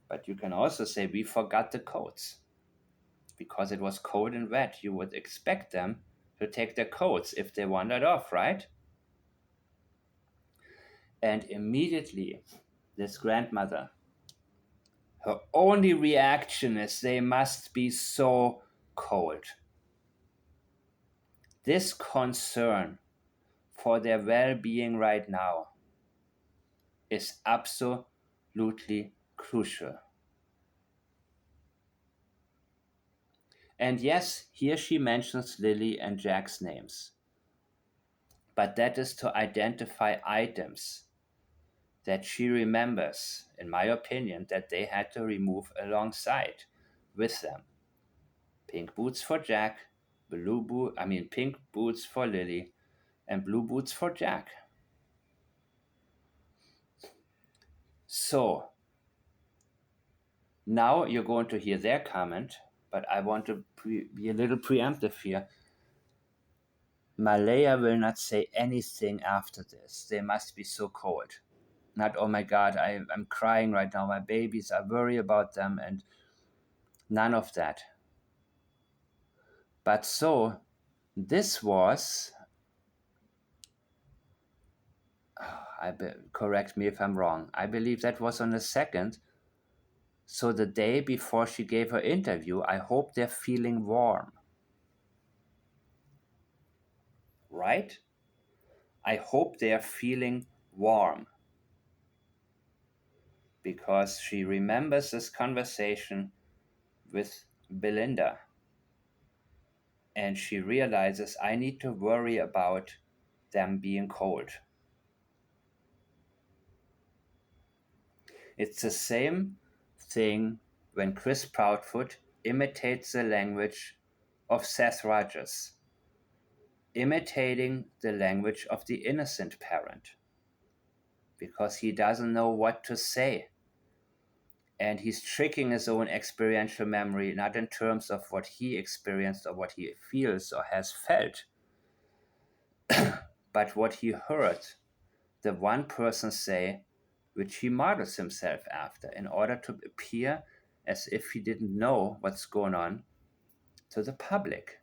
But you can also say we forgot the coats. Because it was cold and wet, you would expect them to take their coats if they wandered off, right? And immediately, this grandmother, her only reaction is they must be so cold. This concern for their well-being right now is absolutely crucial. And yes, here she mentions Lily and Jack's names. But that is to identify items that she remembers, in my opinion, that they had to remove alongside with them. Pink boots for Jack, pink boots for Lily, and blue boots for Jack. So now you're going to hear their comment, but I want to be a little preemptive here. Malehya will not say anything after this. They must be so cold. Not, oh my God, I'm crying right now. My babies, I worry about them, and none of that. But so, this was, correct me if I'm wrong, I believe that was on the 2nd. So the day before she gave her interview, I hope they're feeling warm. Right? I hope they're feeling warm. Because she remembers this conversation with Belinda. And she realizes, I need to worry about them being cold. It's the same thing when Chris Proudfoot imitates the language of Seth Rogers, imitating the language of the innocent parent, because he doesn't know what to say. And he's tricking his own experiential memory, not in terms of what he experienced or what he feels or has felt, but what he heard the one person say, which he models himself after in order to appear as if he didn't know what's going on to the public.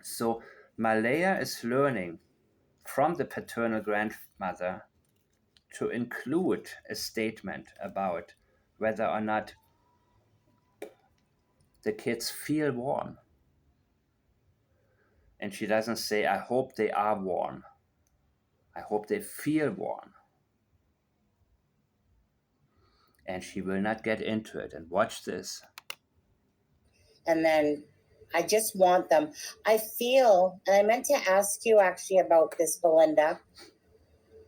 So Malehya is learning from the paternal grandmother to include a statement about whether or not the kids feel warm. And she doesn't say, I hope they are warm. I hope they feel warm. And she will not get into it. And watch this. And then I just want them. I feel, and I meant to ask you actually about this, Belinda.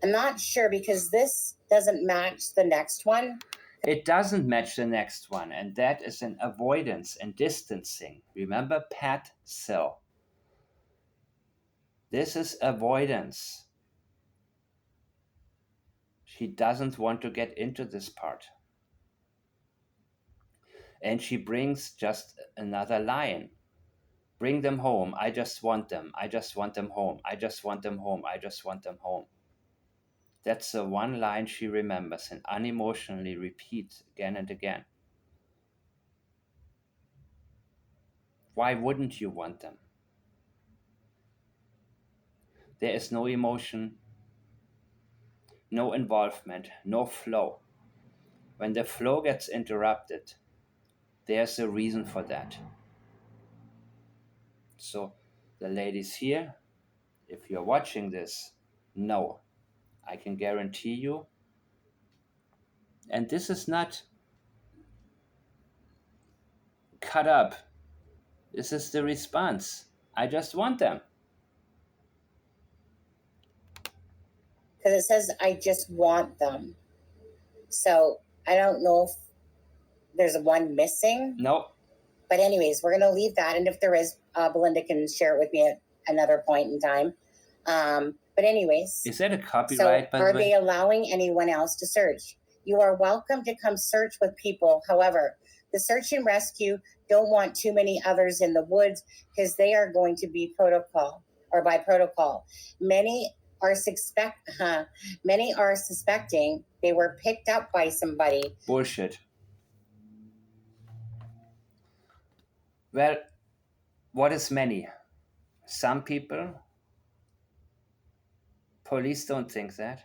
I'm not sure because this doesn't match the next one. It doesn't match the next one, and that is an avoidance and distancing. Remember Padsil. This is avoidance. She doesn't want to get into this part. And she brings just another line. Bring them home. I just want them. I just want them home. I just want them home. I just want them home. That's the one line she remembers and unemotionally repeats again and again. Why wouldn't you want them? There is no emotion, no involvement, no flow. When the flow gets interrupted, there's a reason for that. So the ladies here, if you're watching this, know, I can guarantee you, and this is not cut up, this is the response. I just want them. Because it says, I just want them. So I don't know if there's one missing. No. But anyways, we're going to leave that. And if there is, Belinda can share it with me at another point in time. But anyways. Is that a copyright? So are they allowing anyone else to search? You are welcome to come search with people. However, the search and rescue don't want too many others in the woods because they are going to be protocol or by protocol. Many are suspecting they were picked up by somebody. Bullshit. Well, what is many? Some people. Police don't think that.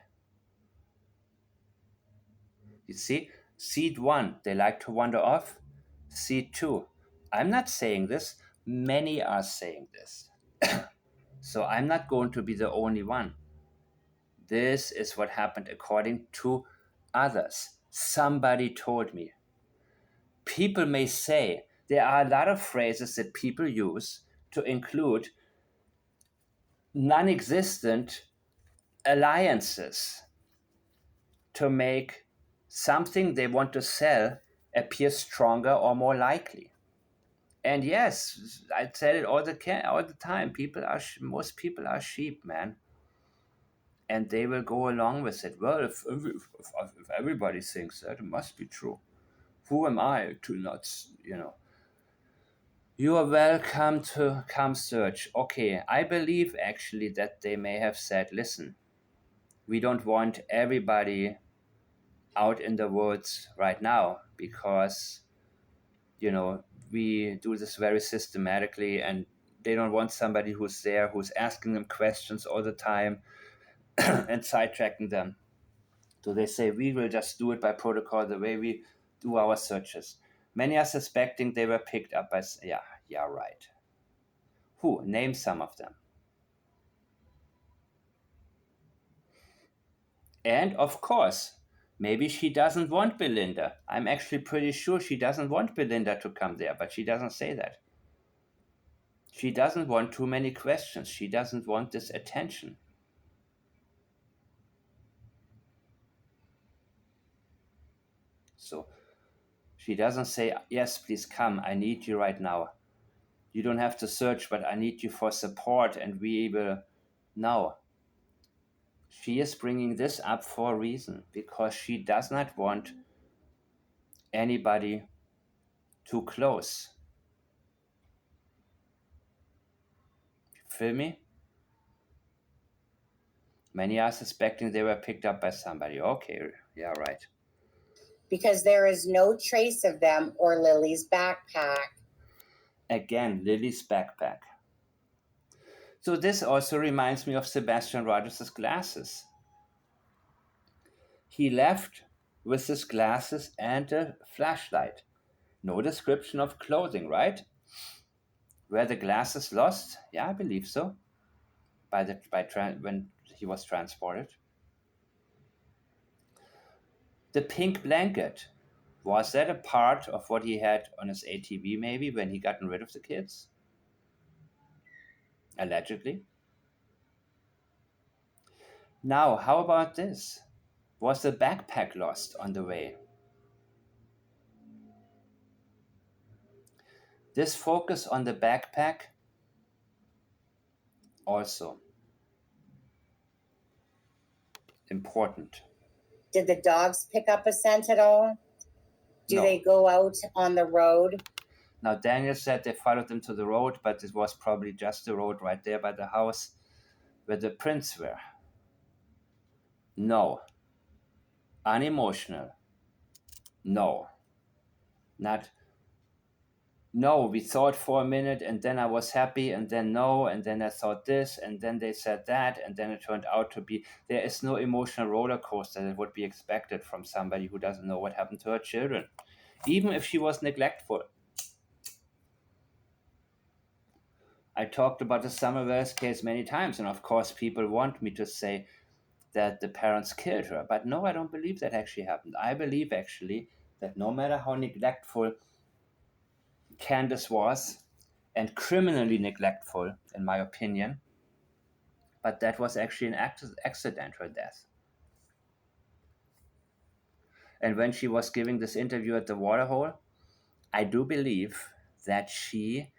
You see, seed 1, they like to wander off. Seed 2, I'm not saying this. Many are saying this. So I'm not going to be the only one. This is what happened according to others. Somebody told me. People may say there are a lot of phrases that people use to include non-existent alliances to make something they want to sell appear stronger or more likely. And yes, I said it all the time. Most people are sheep, man, and they will go along with it. Well, if everybody thinks that, it must be true. Who am I to not, You are welcome to come search. Okay, I believe actually that they may have said, listen, we don't want everybody out in the woods right now because, we do this very systematically and they don't want somebody who's there, who's asking them questions all the time and sidetracking them. So they say, we will just do it by protocol the way we do our searches. Many are suspecting they were picked up by, yeah, right. Who? Name some of them. And of course, maybe she doesn't want Belinda. I'm actually pretty sure she doesn't want Belinda to come there, but she doesn't say that. She doesn't want too many questions. She doesn't want this attention. So she doesn't say, yes, please come. I need you right now. You don't have to search, but I need you for support and we will. No. She is bringing this up for a reason, because she does not want anybody too close. Feel me? Many are suspecting they were picked up by somebody. Okay, yeah, right. Because there is no trace of them or Lily's backpack. Again, Lily's backpack. So this also reminds me of Sebastian Rogers' glasses. He left with his glasses and a flashlight. No description of clothing, right? Were the glasses lost? Yeah, I believe so. When he was transported. The pink blanket, was that a part of what he had on his ATV maybe when he gotten rid of the kids? Allegedly. Now, how about this? Was the backpack lost on the way? This focus on the backpack also important. Did the dogs pick up a scent at all? Do No. they go out on the road? Now, Daniel said they followed them to the road, but it was probably just the road right there by the house where the prints were. No. Unemotional. No. Not, no, we thought for a minute and then I was happy and then no, and then I thought this and then they said that and then it turned out to be, there is no emotional roller coaster that would be expected from somebody who doesn't know what happened to her children, even if she was neglectful. I talked about the Summerville's case many times, and of course people want me to say that the parents killed her, but no, I don't believe that actually happened. I believe actually that no matter how neglectful Candace was, and criminally neglectful, in my opinion, but that was actually an accident, her death. And when she was giving this interview at the waterhole, I do believe that she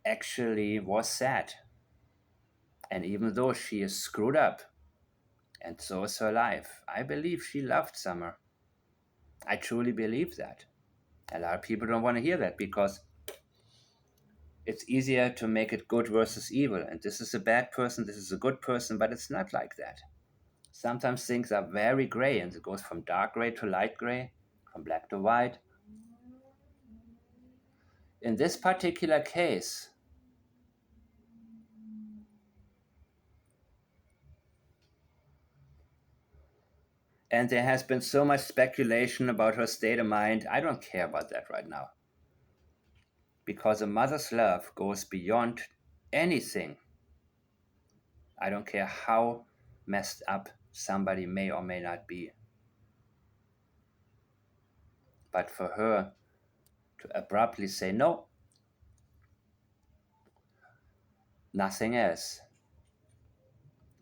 actually was sad. And even though she is screwed up, and so is her life, I believe she loved Summer. I truly believe that. A lot of people don't want to hear that because it's easier to make it good versus evil. And this is a bad person, this is a good person, but it's not like that. Sometimes things are very gray and it goes from dark gray to light gray, from black to white. In this particular case, and there has been so much speculation about her state of mind, I don't care about that right now. Because a mother's love goes beyond anything. I don't care how messed up somebody may or may not be. But for her to abruptly say, no, nothing else.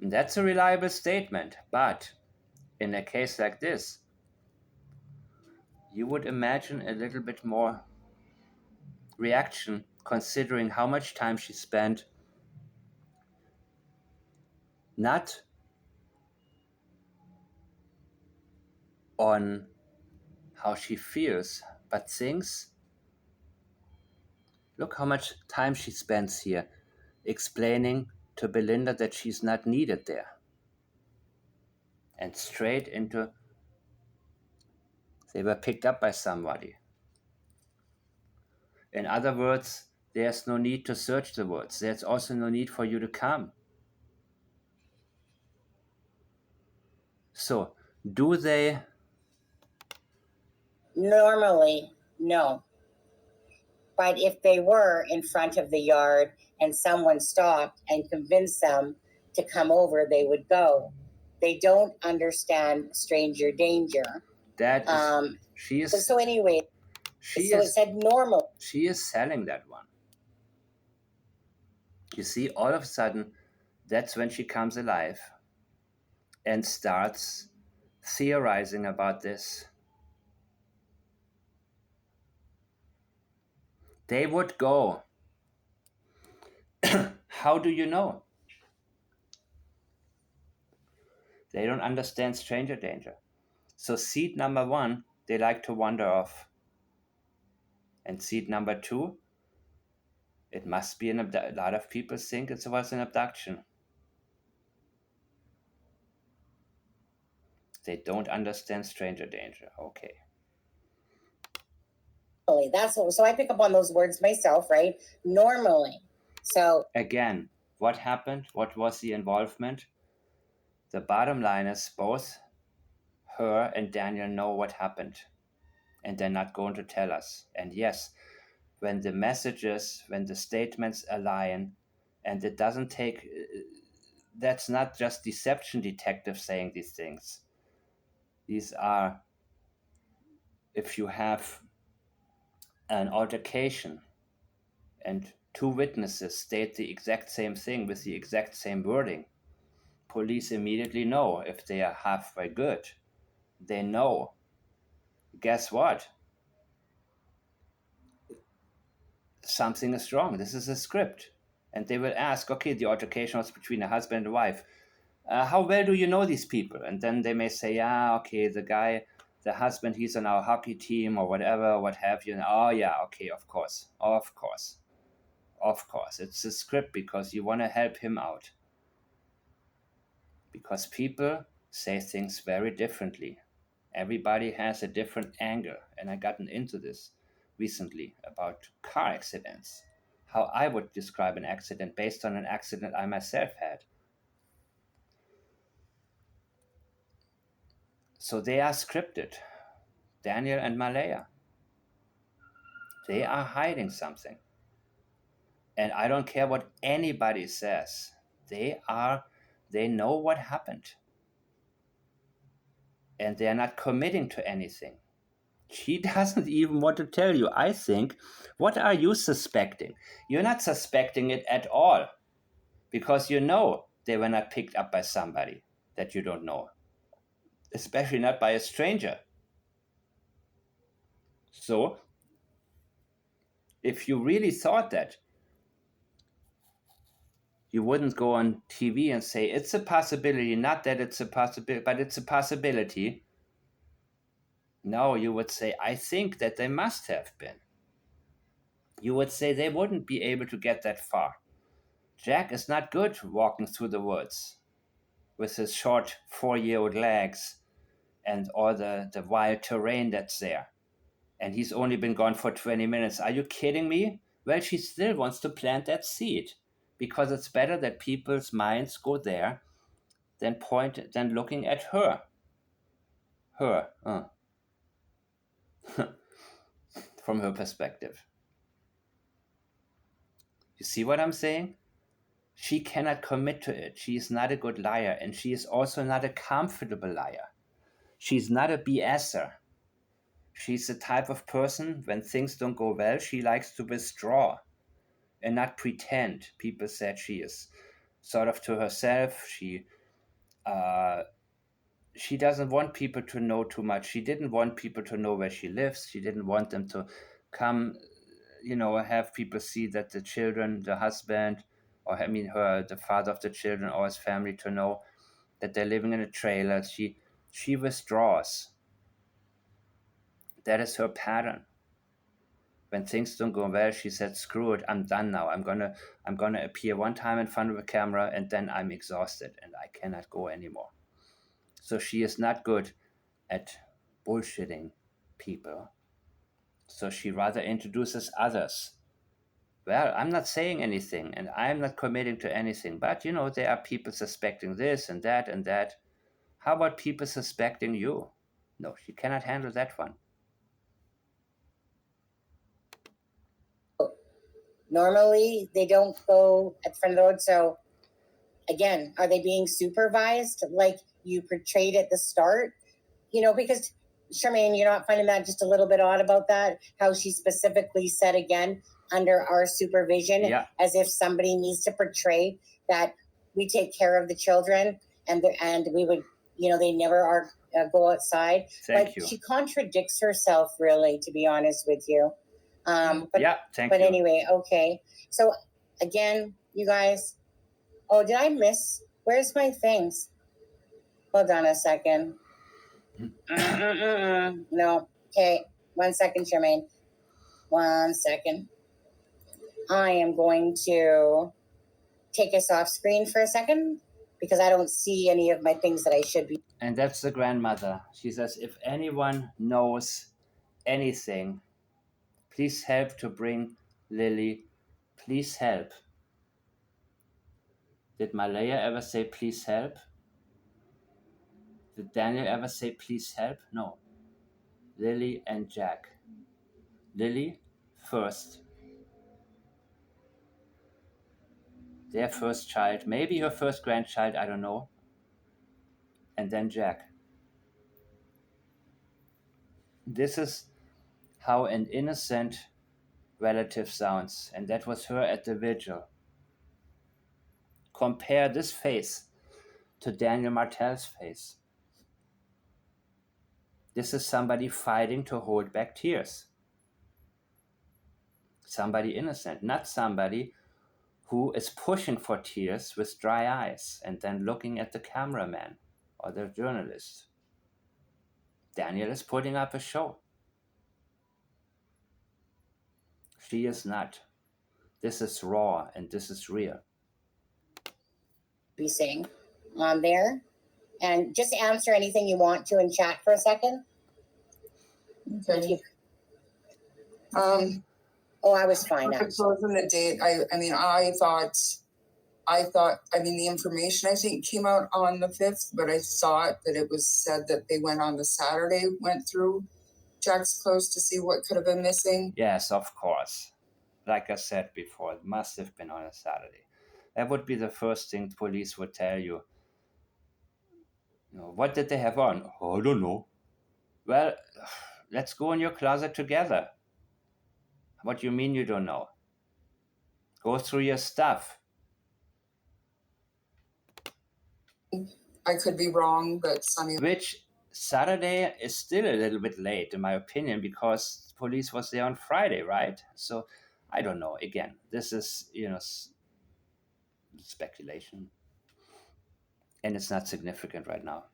And that's a reliable statement. But in a case like this, you would imagine a little bit more reaction, considering how much time she spent not on how she feels, but thinks, look how much time she spends here explaining to Belinda that she's not needed there. And straight into, they were picked up by somebody. In other words, there's no need to search the words. There's also no need for you to come. So, do they? Normally, no. But if they were in front of the yard and someone stopped and convinced them to come over, they would go. They don't understand stranger danger. That is, she is. So anyway, it said normal. She is selling that one. You see, all of a sudden, that's when she comes alive and starts theorizing about this. They would go. How do you know? They don't understand stranger danger. So seed number 1, they like to wander off. And seed number 2, it must be a lot of people think it was an abduction. They don't understand stranger danger. Okay. That's what, so I pick up on those words myself, right? Normally. So again, what happened? What was the involvement? The bottom line is both her and Daniel know what happened, and they're not going to tell us. And yes, when the messages, when the statements align, and it doesn't take, that's not just deception detectives saying these things. These are, if you have an altercation and 2 witnesses state the exact same thing with the exact same wording, police immediately know if they are halfway good. They know. Guess what? Something is wrong. This is a script. And they will ask, okay, the altercation was between a husband and a wife. How well do you know these people? And then they may say, yeah, okay, the guy, the husband, he's on our hockey team or whatever, what have you. And, oh, yeah, okay, of course. Of course. Of course. It's a script because you want to help him out. Because people say things very differently. Everybody has a different angle. And I gotten into this recently about car accidents. How I would describe an accident based on an accident I myself had. So they are scripted. Daniel and Malehya. They are hiding something. And I don't care what anybody says. They know what happened. And they're not committing to anything. She doesn't even want to tell you. I think, what are you suspecting? You're not suspecting it at all. Because you know they were not picked up by somebody that you don't know. Especially not by a stranger. So, if you really thought that, you wouldn't go on TV and say, it's a possibility, not that it's a possibility, but it's a possibility. No, you would say, I think that they must have been. You would say they wouldn't be able to get that far. Jack is not good walking through the woods with his short 4-year-old legs and all the wild terrain that's there. And he's only been gone for 20 minutes. Are you kidding me? Well, she still wants to plant that seed because it's better that people's minds go there than looking at her. From her perspective. You see what I'm saying? She cannot commit to it. She is not a good liar, and she is also not a comfortable liar. She's not a BSer. She's the type of person, when things don't go well, she likes to withdraw and not pretend. People said she is sort of to herself. She doesn't want people to know too much. She didn't want people to know where she lives. She didn't want them to come, have people see that the children, the husband, or the father of the children or his family to know that they're living in a trailer. She withdraws. That is her pattern. When things don't go well, she said, "Screw it, I'm done now. I'm gonna appear one time in front of a camera, and then I'm exhausted and I cannot go anymore." So she is not good at bullshitting people. So she rather introduces others. Well, I'm not saying anything, and I'm not committing to anything, but there are people suspecting this and that and that. How about people suspecting you? No, she cannot handle that one. Normally, they don't go at the front of the road. So, again, are they being supervised like you portrayed at the start? Because Charmaine, you're not finding that just a little bit odd about that? How she specifically said again, under our supervision, as if somebody needs to portray that we take care of the children and we would, they never are go outside. Thank you. She contradicts herself, really, to be honest with you. Thank you. But anyway, okay. So again, you guys. Oh, did I miss? Where's my things? Hold on a second. No. Okay. 1 second, Charmaine. 1 second. I am going to take us off screen for a second because I don't see any of my things that I should be. And that's the grandmother. She says, if anyone knows anything, please help to bring Lily. Please help. Did Malehya ever say, please help? Did Daniel ever say, please help? No. Lily and Jack. Lily first. Their first child, maybe her first grandchild, I don't know. And then Jack. This is how an innocent relative sounds. And that was her at the vigil. Compare this face to Daniel Martel's face. This is somebody fighting to hold back tears. Somebody innocent, not somebody who is pushing for tears with dry eyes and then looking at the cameraman or the journalist. Daniel is putting up a show. She is not. This is raw and this is real. Be saying on there, and just answer anything you want to in chat for a second. Okay. I was fine. Closing the date. I thought. The information I think came out on the 5th, but I thought that it was said that they went on the Saturday, went through Jack's clothes to see what could have been missing. Yes, of course. Like I said before, it must have been on a Saturday. That would be the first thing police would tell you. What did they have on? Oh, I don't know. Well, let's go in your closet together. What do you mean you don't know? Go through your stuff. I could be wrong, but Sunny. Which Saturday is still a little bit late, in my opinion, because police was there on Friday, right? So I don't know. Again, this is, speculation. And it's not significant right now.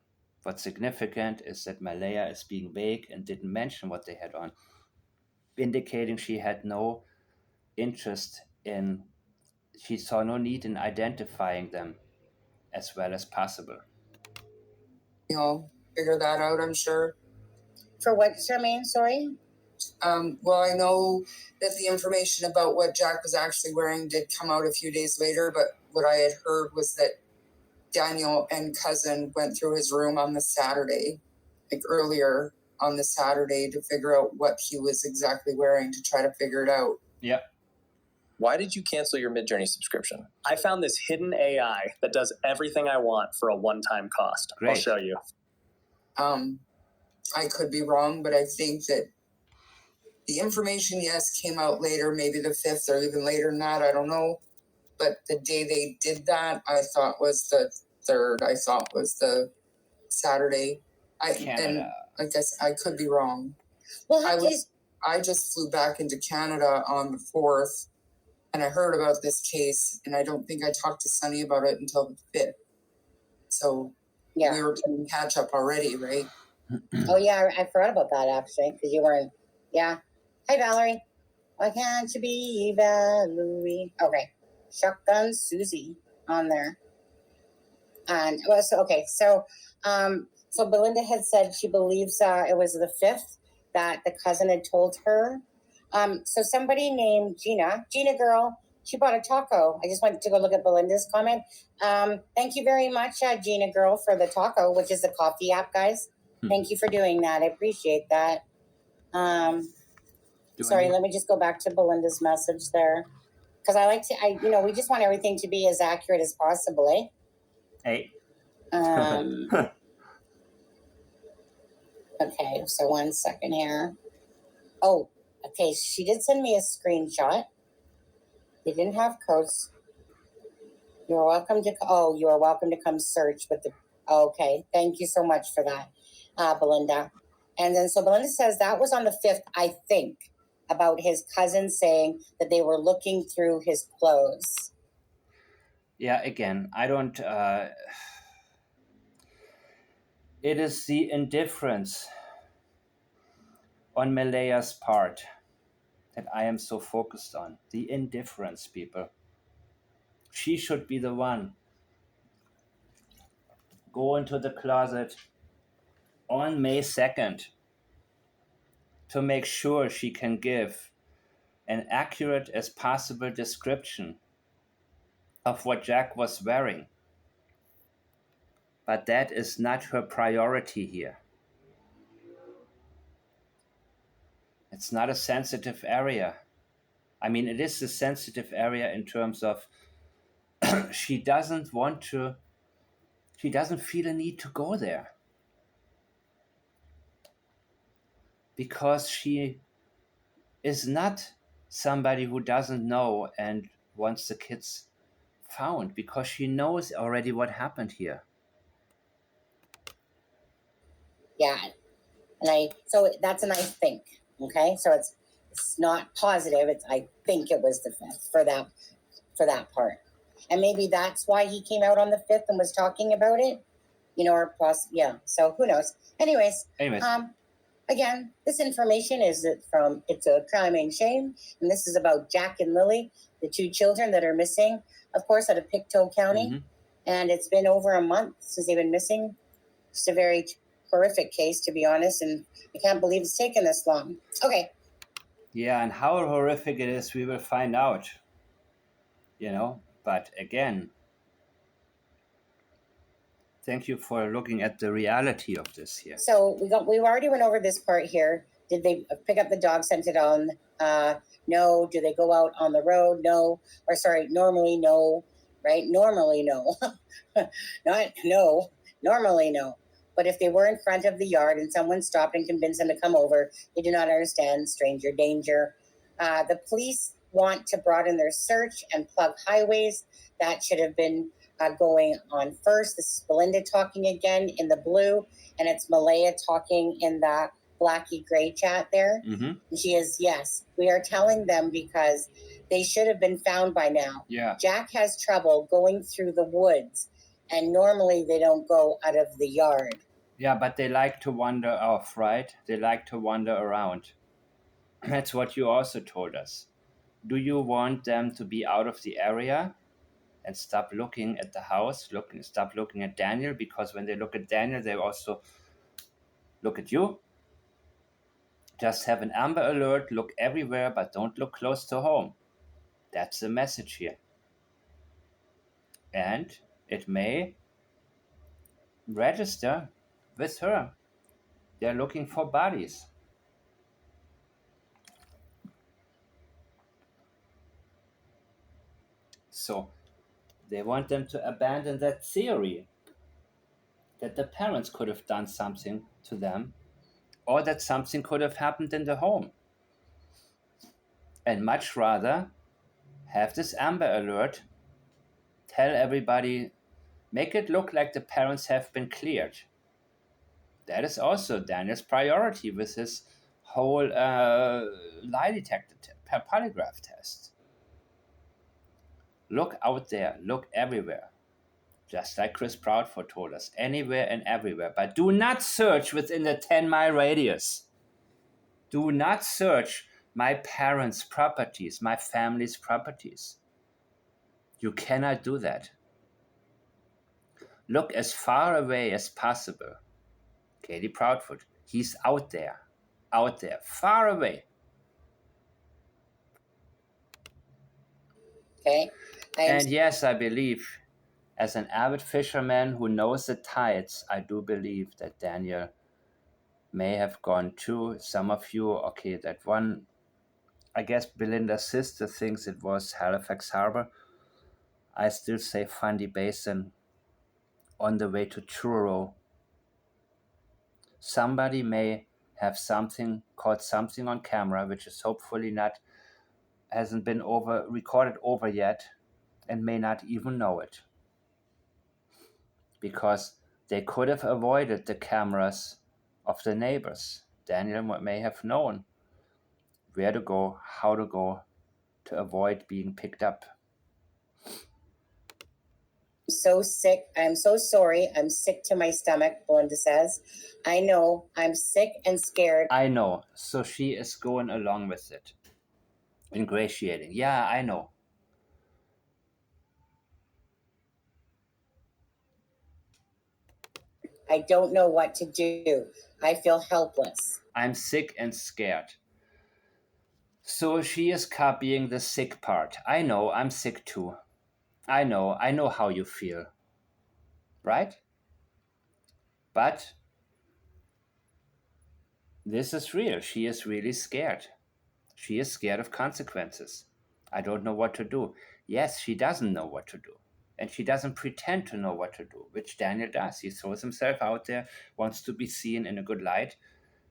What's significant is that Malehya is being vague and didn't mention what they had on, indicating she had no interest in, she saw no need in identifying them as well as possible. Figure that out, I'm sure. For what, Charmaine? Sorry? Well, I know that the information about what Jack was actually wearing did come out a few days later, but what I had heard was that Daniel and cousin went through his room on the Saturday, earlier on the Saturday, to figure out what he was exactly wearing to try to figure it out. Yep. Why did you cancel your Midjourney subscription? I found this hidden AI that does everything I want for a one-time cost. Great. I'll show you. I could be wrong, but I think that the information, yes, came out later, maybe the 5th or even later than that, I don't know. But the day they did that, I thought was the 3rd. I thought was the Saturday. And I guess I could be wrong. Well, I just flew back into Canada on the 4th, and I heard about this case, and I don't think I talked to Sunny about it until the 5th. So we were playing catch up already, right? Oh yeah, I forgot about that actually, because you weren't. Yeah. Hi Valerie. Why can't you be Valerie? Okay. Shotgun Susie on there. And so Belinda had said she believes it was the 5th that the cousin had told her. So somebody named Gina girl, she bought a taco. I just went to go look at Belinda's comment. Thank you very much, Gina girl, for the taco, which is the coffee app, guys. Thank you for doing that. I appreciate that. Sorry, let me just go back to Belinda's message there. Because we just want everything to be as accurate as possible, eh? Hey. Okay, so 1 second here. Oh, okay, she did send me a screenshot. They didn't have codes. You are welcome to come search with the. Okay, thank you so much for that, Belinda. And then so Belinda says that was on the 5th, I think, about his cousin saying that they were looking through his clothes. Yeah, again, I don't. It is the indifference on Malehya's part that I am so focused on. The indifference, people. She should be the one. Go into the closet on May 2nd to make sure she can give an accurate as possible description of what Jack was wearing. But that is not her priority here. It's not a sensitive area. I mean, it is a sensitive area in terms of she doesn't feel a need to go there. Because she is not somebody who doesn't know and wants the kids found, because she knows already what happened here. Yeah, so that's an I think. Okay, so it's not positive. It's I think it was the 5th for that part, and maybe that's why he came out on the 5th and was talking about it. Or plus, yeah. So who knows? Anyways. Again, this information is from It's a Crime and Shame, and this is about Jack and Lily, the 2 children that are missing, of course, out of Pictou County. Mm-hmm. And it's been over a month since they've been missing. It's a very horrific case, to be honest, and I can't believe it's taken this long. Okay. Yeah, and how horrific it is, we will find out. But again, thank you for looking at the reality of this here. So we already went over this part here. Did they pick up the dog, sent it on? No. Do they go out on the road? No. Or sorry, normally no. Right? Normally no. Not no. Normally no. But if they were in front of the yard and someone stopped and convinced them to come over, they do not understand stranger danger. The police want to broaden their search and plug highways. That should have been going on first. This is Belinda talking again in the blue, and it's Malehya talking in the Blackie Gray chat there. Mm-hmm. And she is, yes, we are telling them because they should have been found by now. Yeah. Jack has trouble going through the woods, and normally they don't go out of the yard. Yeah, but they like to wander off, right? They like to wander around. That's what you also told us. Do you want them to be out of the area and stop looking at the house, stop looking at Daniel? Because when they look at Daniel, they also look at you. Just have an Amber Alert, look everywhere, but don't look close to home. That's the message here. And it may register with her. They're looking for bodies. So they want them to abandon that theory that the parents could have done something to them or that something could have happened in the home. And much rather have this Amber Alert tell everybody, make it look like the parents have been cleared. That is also Daniel's priority with his whole lie detector polygraph test. Look out there, look everywhere. Just like Chris Proudfoot told us, anywhere and everywhere. But do not search within the 10-mile radius. Do not search my parents' properties, my family's properties. You cannot do that. Look as far away as possible. Katie Proudfoot, he's out there, far away. Okay. And yes, I believe, as an avid fisherman who knows the tides, I do believe that Daniel may have gone to some of you. Okay, that one, I guess Belinda's sister thinks it was Halifax Harbor. I still say Fundy Basin on the way to Truro. Somebody may have caught something on camera, which is hopefully hasn't been recorded over yet, and may not even know it. Because they could have avoided the cameras of the neighbors. Daniel may have known where to go, how to go, to avoid being picked up. So sick. I'm so sorry. I'm sick to my stomach, Belinda says. I know. I'm sick and scared. I know. So she is going along with it. Ingratiating. Yeah, I know. I don't know what to do. I feel helpless. I'm sick and scared. So she is copying the sick part. I know, I'm sick too. I know how you feel. Right? But this is real. She is really scared. She is scared of consequences. I don't know what to do. Yes, she doesn't know what to do. And she doesn't pretend to know what to do, which Daniel does. He throws himself out there, wants to be seen in a good light.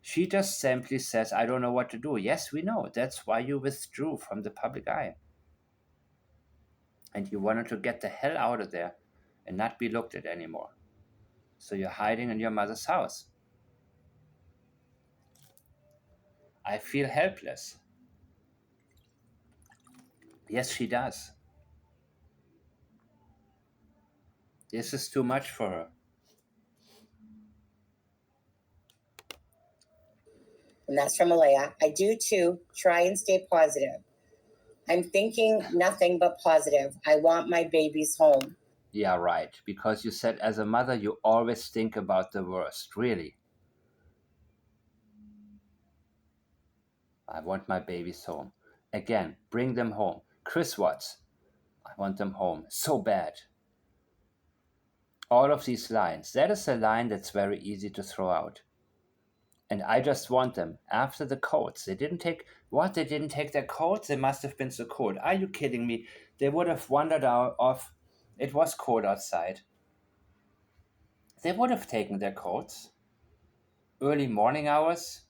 She just simply says, I don't know what to do. Yes, we know. That's why you withdrew from the public eye. And you wanted to get the hell out of there and not be looked at anymore. So you're hiding in your mother's house. I feel helpless. Yes, she does. This is too much for her. And that's from Malehya. I do too. Try and stay positive. I'm thinking nothing but positive. I want my babies home. Yeah, right. Because you said as a mother, you always think about the worst. Really. I want my babies home. Again, bring them home. Chris Watts. I want them home. So bad. All of these lines. That is a line that's very easy to throw out. And I just want them after the coats. They didn't take their coats? They must have been so cold. Are you kidding me? They would have wandered off. It was cold outside. They would have taken their coats. Early morning hours.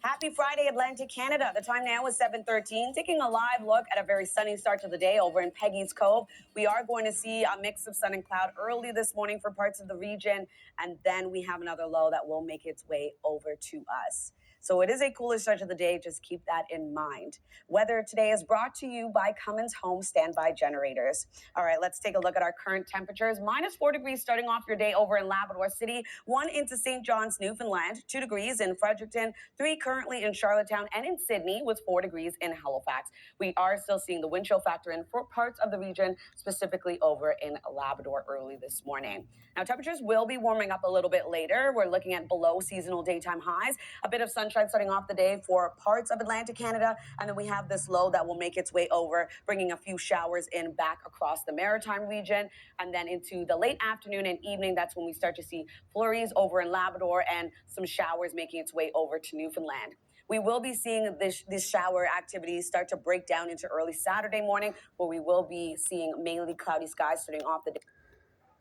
Happy Friday, Atlantic Canada. The time now is 7:13. Taking a live look at a very sunny start to the day over in Peggy's Cove. We are going to see a mix of sun and cloud early this morning for parts of the region. And then we have another low that will make its way over to us. So it is a cooler start to the day. Just keep that in mind. Weather today is brought to you by Cummins Home Standby Generators. All right, let's take a look at our current temperatures. -4 degrees starting off your day over in Labrador City, 1 into St. John's, Newfoundland, 2 degrees in Fredericton, 3 currently in Charlottetown and in Sydney with 4 degrees in Halifax. We are still seeing the wind chill factor in for parts of the region, specifically over in Labrador early this morning. Now, temperatures will be warming up a little bit later. We're looking at below seasonal daytime highs, a bit of sunshine sunshine starting off the day for parts of Atlantic Canada. And then we have this low that will make its way over, bringing a few showers in back across the Maritime region. And then into the late afternoon and evening, that's when we start to see flurries over in Labrador and some showers making its way over to Newfoundland. We will be seeing this shower activity start to break down into early Saturday morning, where we will be seeing mainly cloudy skies starting off the day.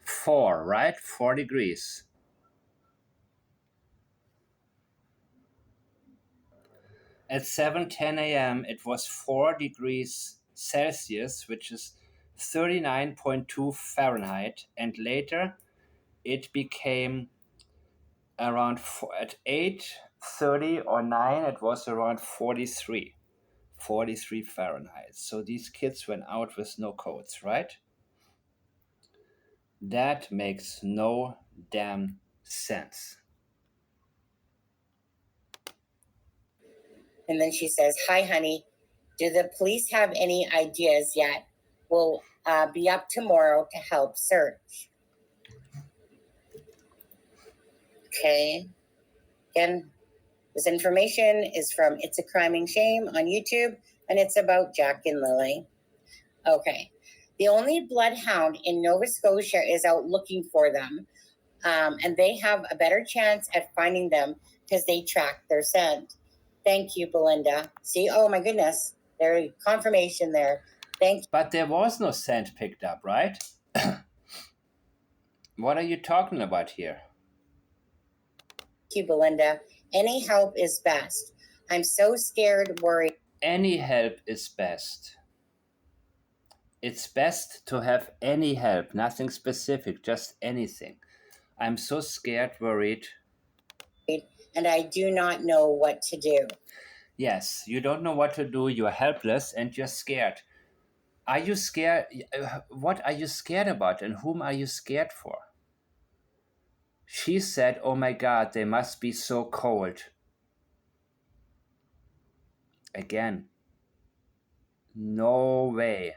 4, right? 4 degrees. At 7:10 a.m., it was 4 degrees Celsius, which is 39.2 Fahrenheit, and later it became around at 8:30 or 9, it was around 43 Fahrenheit. So these kids went out with no coats, right? That makes no damn sense. And then she says, "Hi, honey. Do the police have any ideas yet? We'll be up tomorrow to help search." Okay. Again, this information is from It's a Criming Shame on YouTube, and it's about Jack and Lily. Okay. The only bloodhound in Nova Scotia is out looking for them, and they have a better chance at finding them because they track their scent. Thank you, Belinda. See, oh my goodness, there's confirmation there. Thank you. But there was no scent picked up, right? What are you talking about here? Thank you, Belinda. Any help is best. I'm so scared, worried. Any help is best. It's best to have any help, nothing specific, just anything. I'm so scared, worried. And I do not know what to do. Yes, you don't know what to do, you're helpless, and you're scared. Are you scared? What are you scared about, and whom are you scared for? She said, "Oh my God, they must be so cold." Again, no way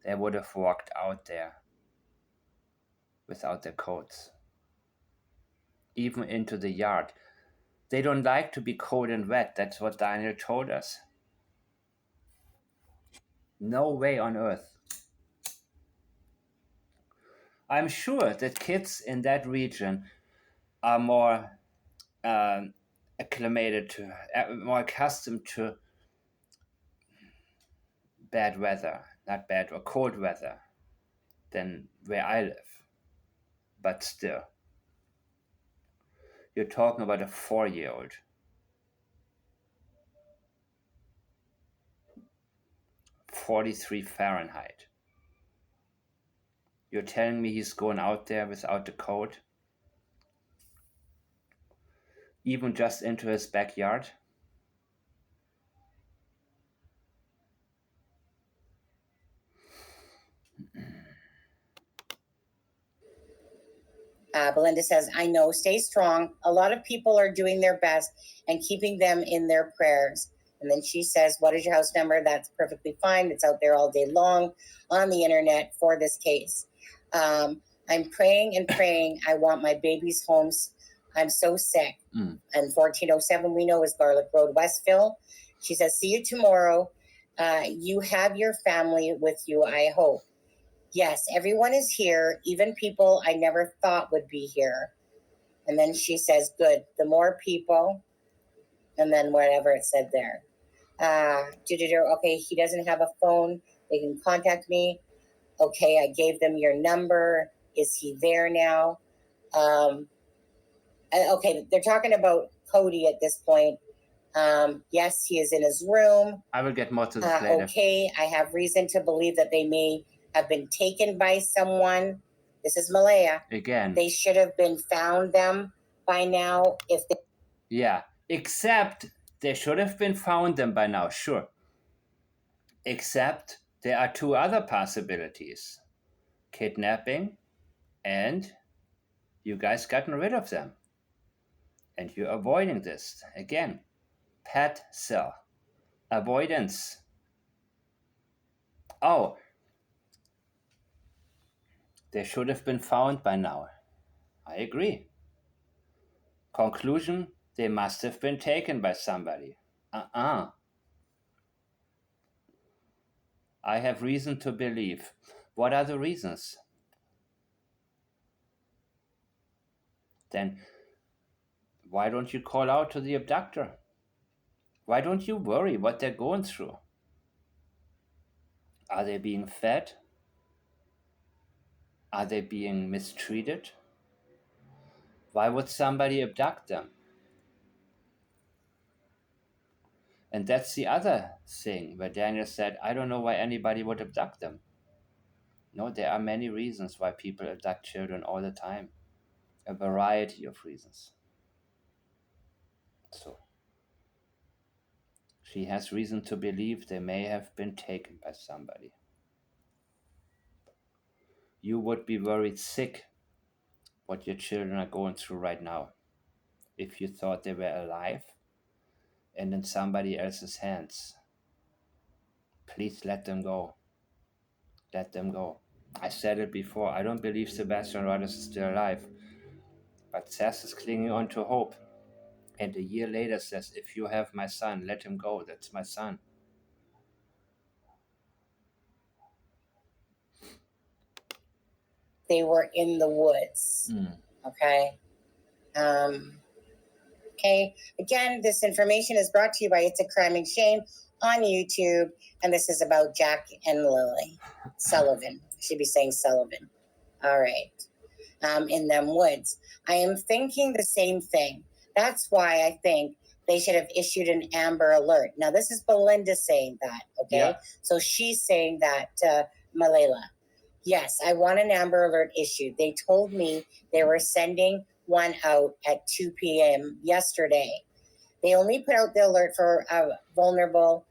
they would have walked out there without their coats, even into the yard. They don't like to be cold and wet. That's what Daniel told us. No way on earth. I'm sure that kids in that region are more acclimated to, more accustomed to bad weather, not bad or cold weather, than where I live. But still, you're talking about a 4-year-old. 43 Fahrenheit. You're telling me he's going out there without the coat? Even just into his backyard? Belinda says, "I know, stay strong. A lot of people are doing their best and keeping them in their prayers." And then she says, "What is your house number?" That's perfectly fine. It's out there all day long on the internet for this case. I'm praying and praying. I want my babies home. I'm so sick. And 1407 we know is Garlic Road, Westville. She says, "See you tomorrow. You have your family with you, I hope." Yes, everyone is here, even people I never thought would be here. And then she says, "Good. The more people," and then whatever it said there. Okay, he doesn't have a phone. They can contact me. Okay, I gave them your number. Is he there now? Okay, they're talking about Cody at this point. Yes, he is in his room. I will get more to this later. Okay, I have reason to believe that they may have been taken by someone. This is Malehya. Again. They should have been found them by now if they... Yeah, except they should have been found them by now, sure. Except there are 2 other possibilities. Kidnapping, and you guys gotten rid of them. And you're avoiding this. Again, Padsil. Avoidance. Oh, they should have been found by now. I agree. Conclusion, They must have been taken by somebody. I have reason to believe. What are the reasons? Then why don't you call out to the abductor? Why don't you worry what they're going through? Are they being fed? Are they being mistreated? Why would somebody abduct them? And that's the other thing where Daniel said, I don't know why anybody would abduct them. No, there are many reasons why people abduct children all the time. A variety of reasons. So she has reason to believe they may have been taken by somebody. You would be worried sick what your children are going through right now if you thought they were alive and in somebody else's hands. Please let them go. Let them go. I said it before. I don't believe Sebastian Rogers is still alive. But Seth is clinging on to hope. And a year later says, if you have my son, let him go. That's my son. They were in the woods. Okay. Okay. Again, this information is brought to you by It's a Crime and Shame on YouTube. And this is about Jack and Lily Sullivan. I should be saying Sullivan. All right. In them woods. I am thinking the same thing. That's why I think they should have issued an Amber Alert. Now, this is Belinda saying that, okay? Yeah. So she's saying that, Malehya. Yes, I want an Amber Alert issued. They told me they were sending one out at 2 p.m. yesterday. They only put out the alert for vulnerable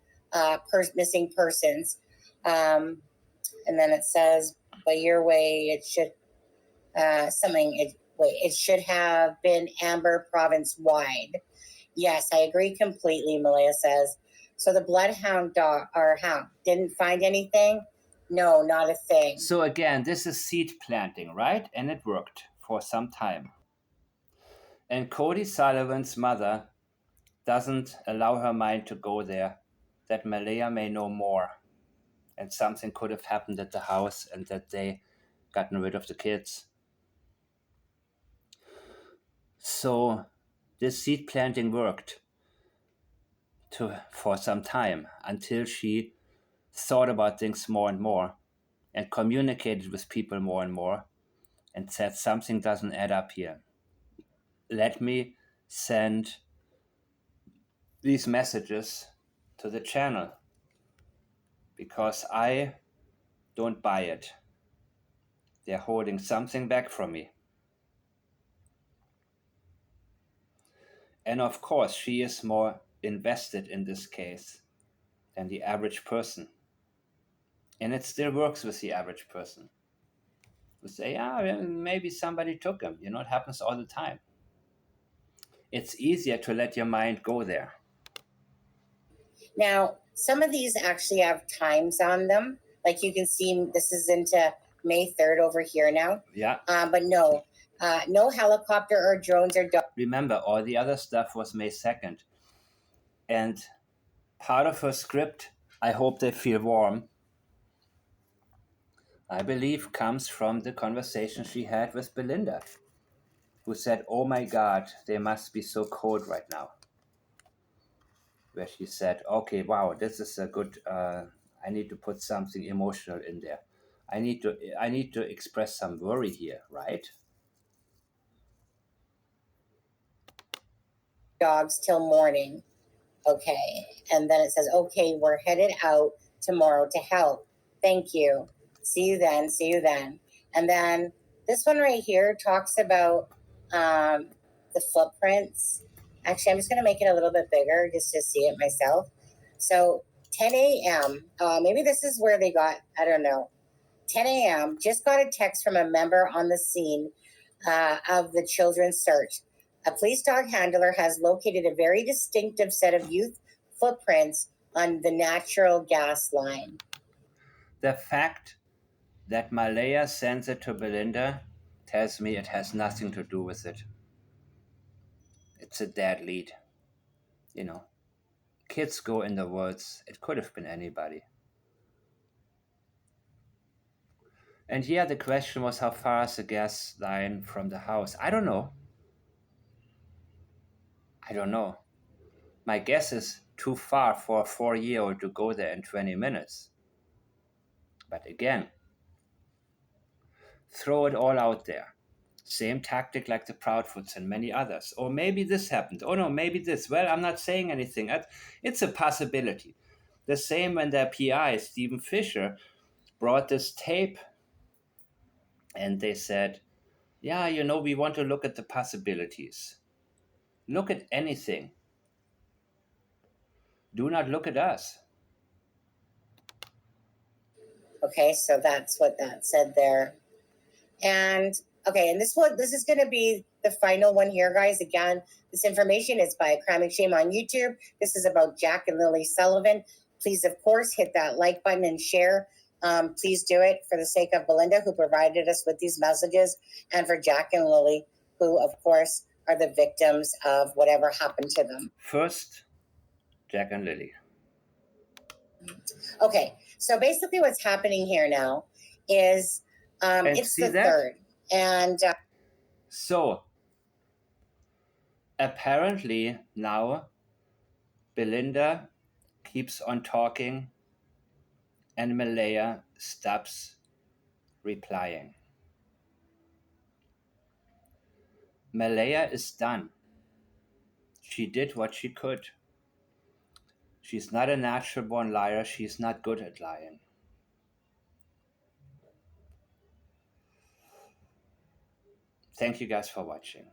missing persons. And then it says, by your way, it should it should have been Amber province wide. Yes, I agree completely, Malehya says. So the bloodhound hound didn't find anything? No, not a thing. So again, this is seed planting, right? And it worked for some time. And Cody Sullivan's mother doesn't allow her mind to go there, that Malehya may know more. And something could have happened at the house and that they gotten rid of the kids. So this seed planting worked for some time until she thought about things more and more and communicated with people more and more and said something doesn't add up here. Let me send these messages to the channel because I don't buy it. They're holding something back from me. And of course, she is more invested in this case than the average person. And it still works with the average person. We say, maybe somebody took him. It happens all the time. It's easier to let your mind go there. Now, some of these actually have times on them. Like you can see, this is into May 3rd over here now. Yeah. But no helicopter or drones or Remember, all the other stuff was May 2nd. And part of her script, I hope they feel warm, I believe comes from the conversation she had with Belinda, who said, oh my God, they must be so cold right now. Where she said, okay, wow, this is a good, I need to put something emotional in there. I need to express some worry here, right? dogs till morning. Okay. And then it says, okay, we're headed out tomorrow to help. Thank you. See you then. See you then. And then this one right here talks about the footprints. Actually, I'm just going to make it a little bit bigger just to see it myself. So 10 a.m., maybe this is where they got, I don't know. 10 a.m., just got a text from a member on the scene of the children's search. A police dog handler has located a very distinctive set of youth footprints on the natural gas line. The fact that Malehya sends it to Belinda tells me it has nothing to do with it. It's a dead lead. You know, kids go in the woods. It could have been anybody. And here the question was, how far is the gas line from the house? I don't know. My guess is too far for a 4-year-old to go there in 20 minutes. But again, throw it all out there. Same tactic like the Proudfoots and many others. Or maybe this happened. Oh no, maybe this. Well, I'm not saying anything. It's a possibility. The same when their PI, Stephen Fisher, brought this tape and they said, yeah, we want to look at the possibilities. Look at anything. Do not look at us. Okay, so that's what that said there. And okay, and this is going to be the final one here, guys. Again, this information is by Cramming Shame on YouTube. This is about Jack and Lily Sullivan. Please, of course, hit that like button and share. Please do it for the sake of Belinda, who provided us with these messages, and for Jack and Lily, who, of course, are the victims of whatever happened to them. First, Jack and Lily. Okay, so basically what's happening here now is it's the third. And so, apparently now, Belinda keeps on talking and Malehya stops replying. Malehya is done. She did what she could. She's not a natural born liar. She's not good at lying. Thank you guys for watching.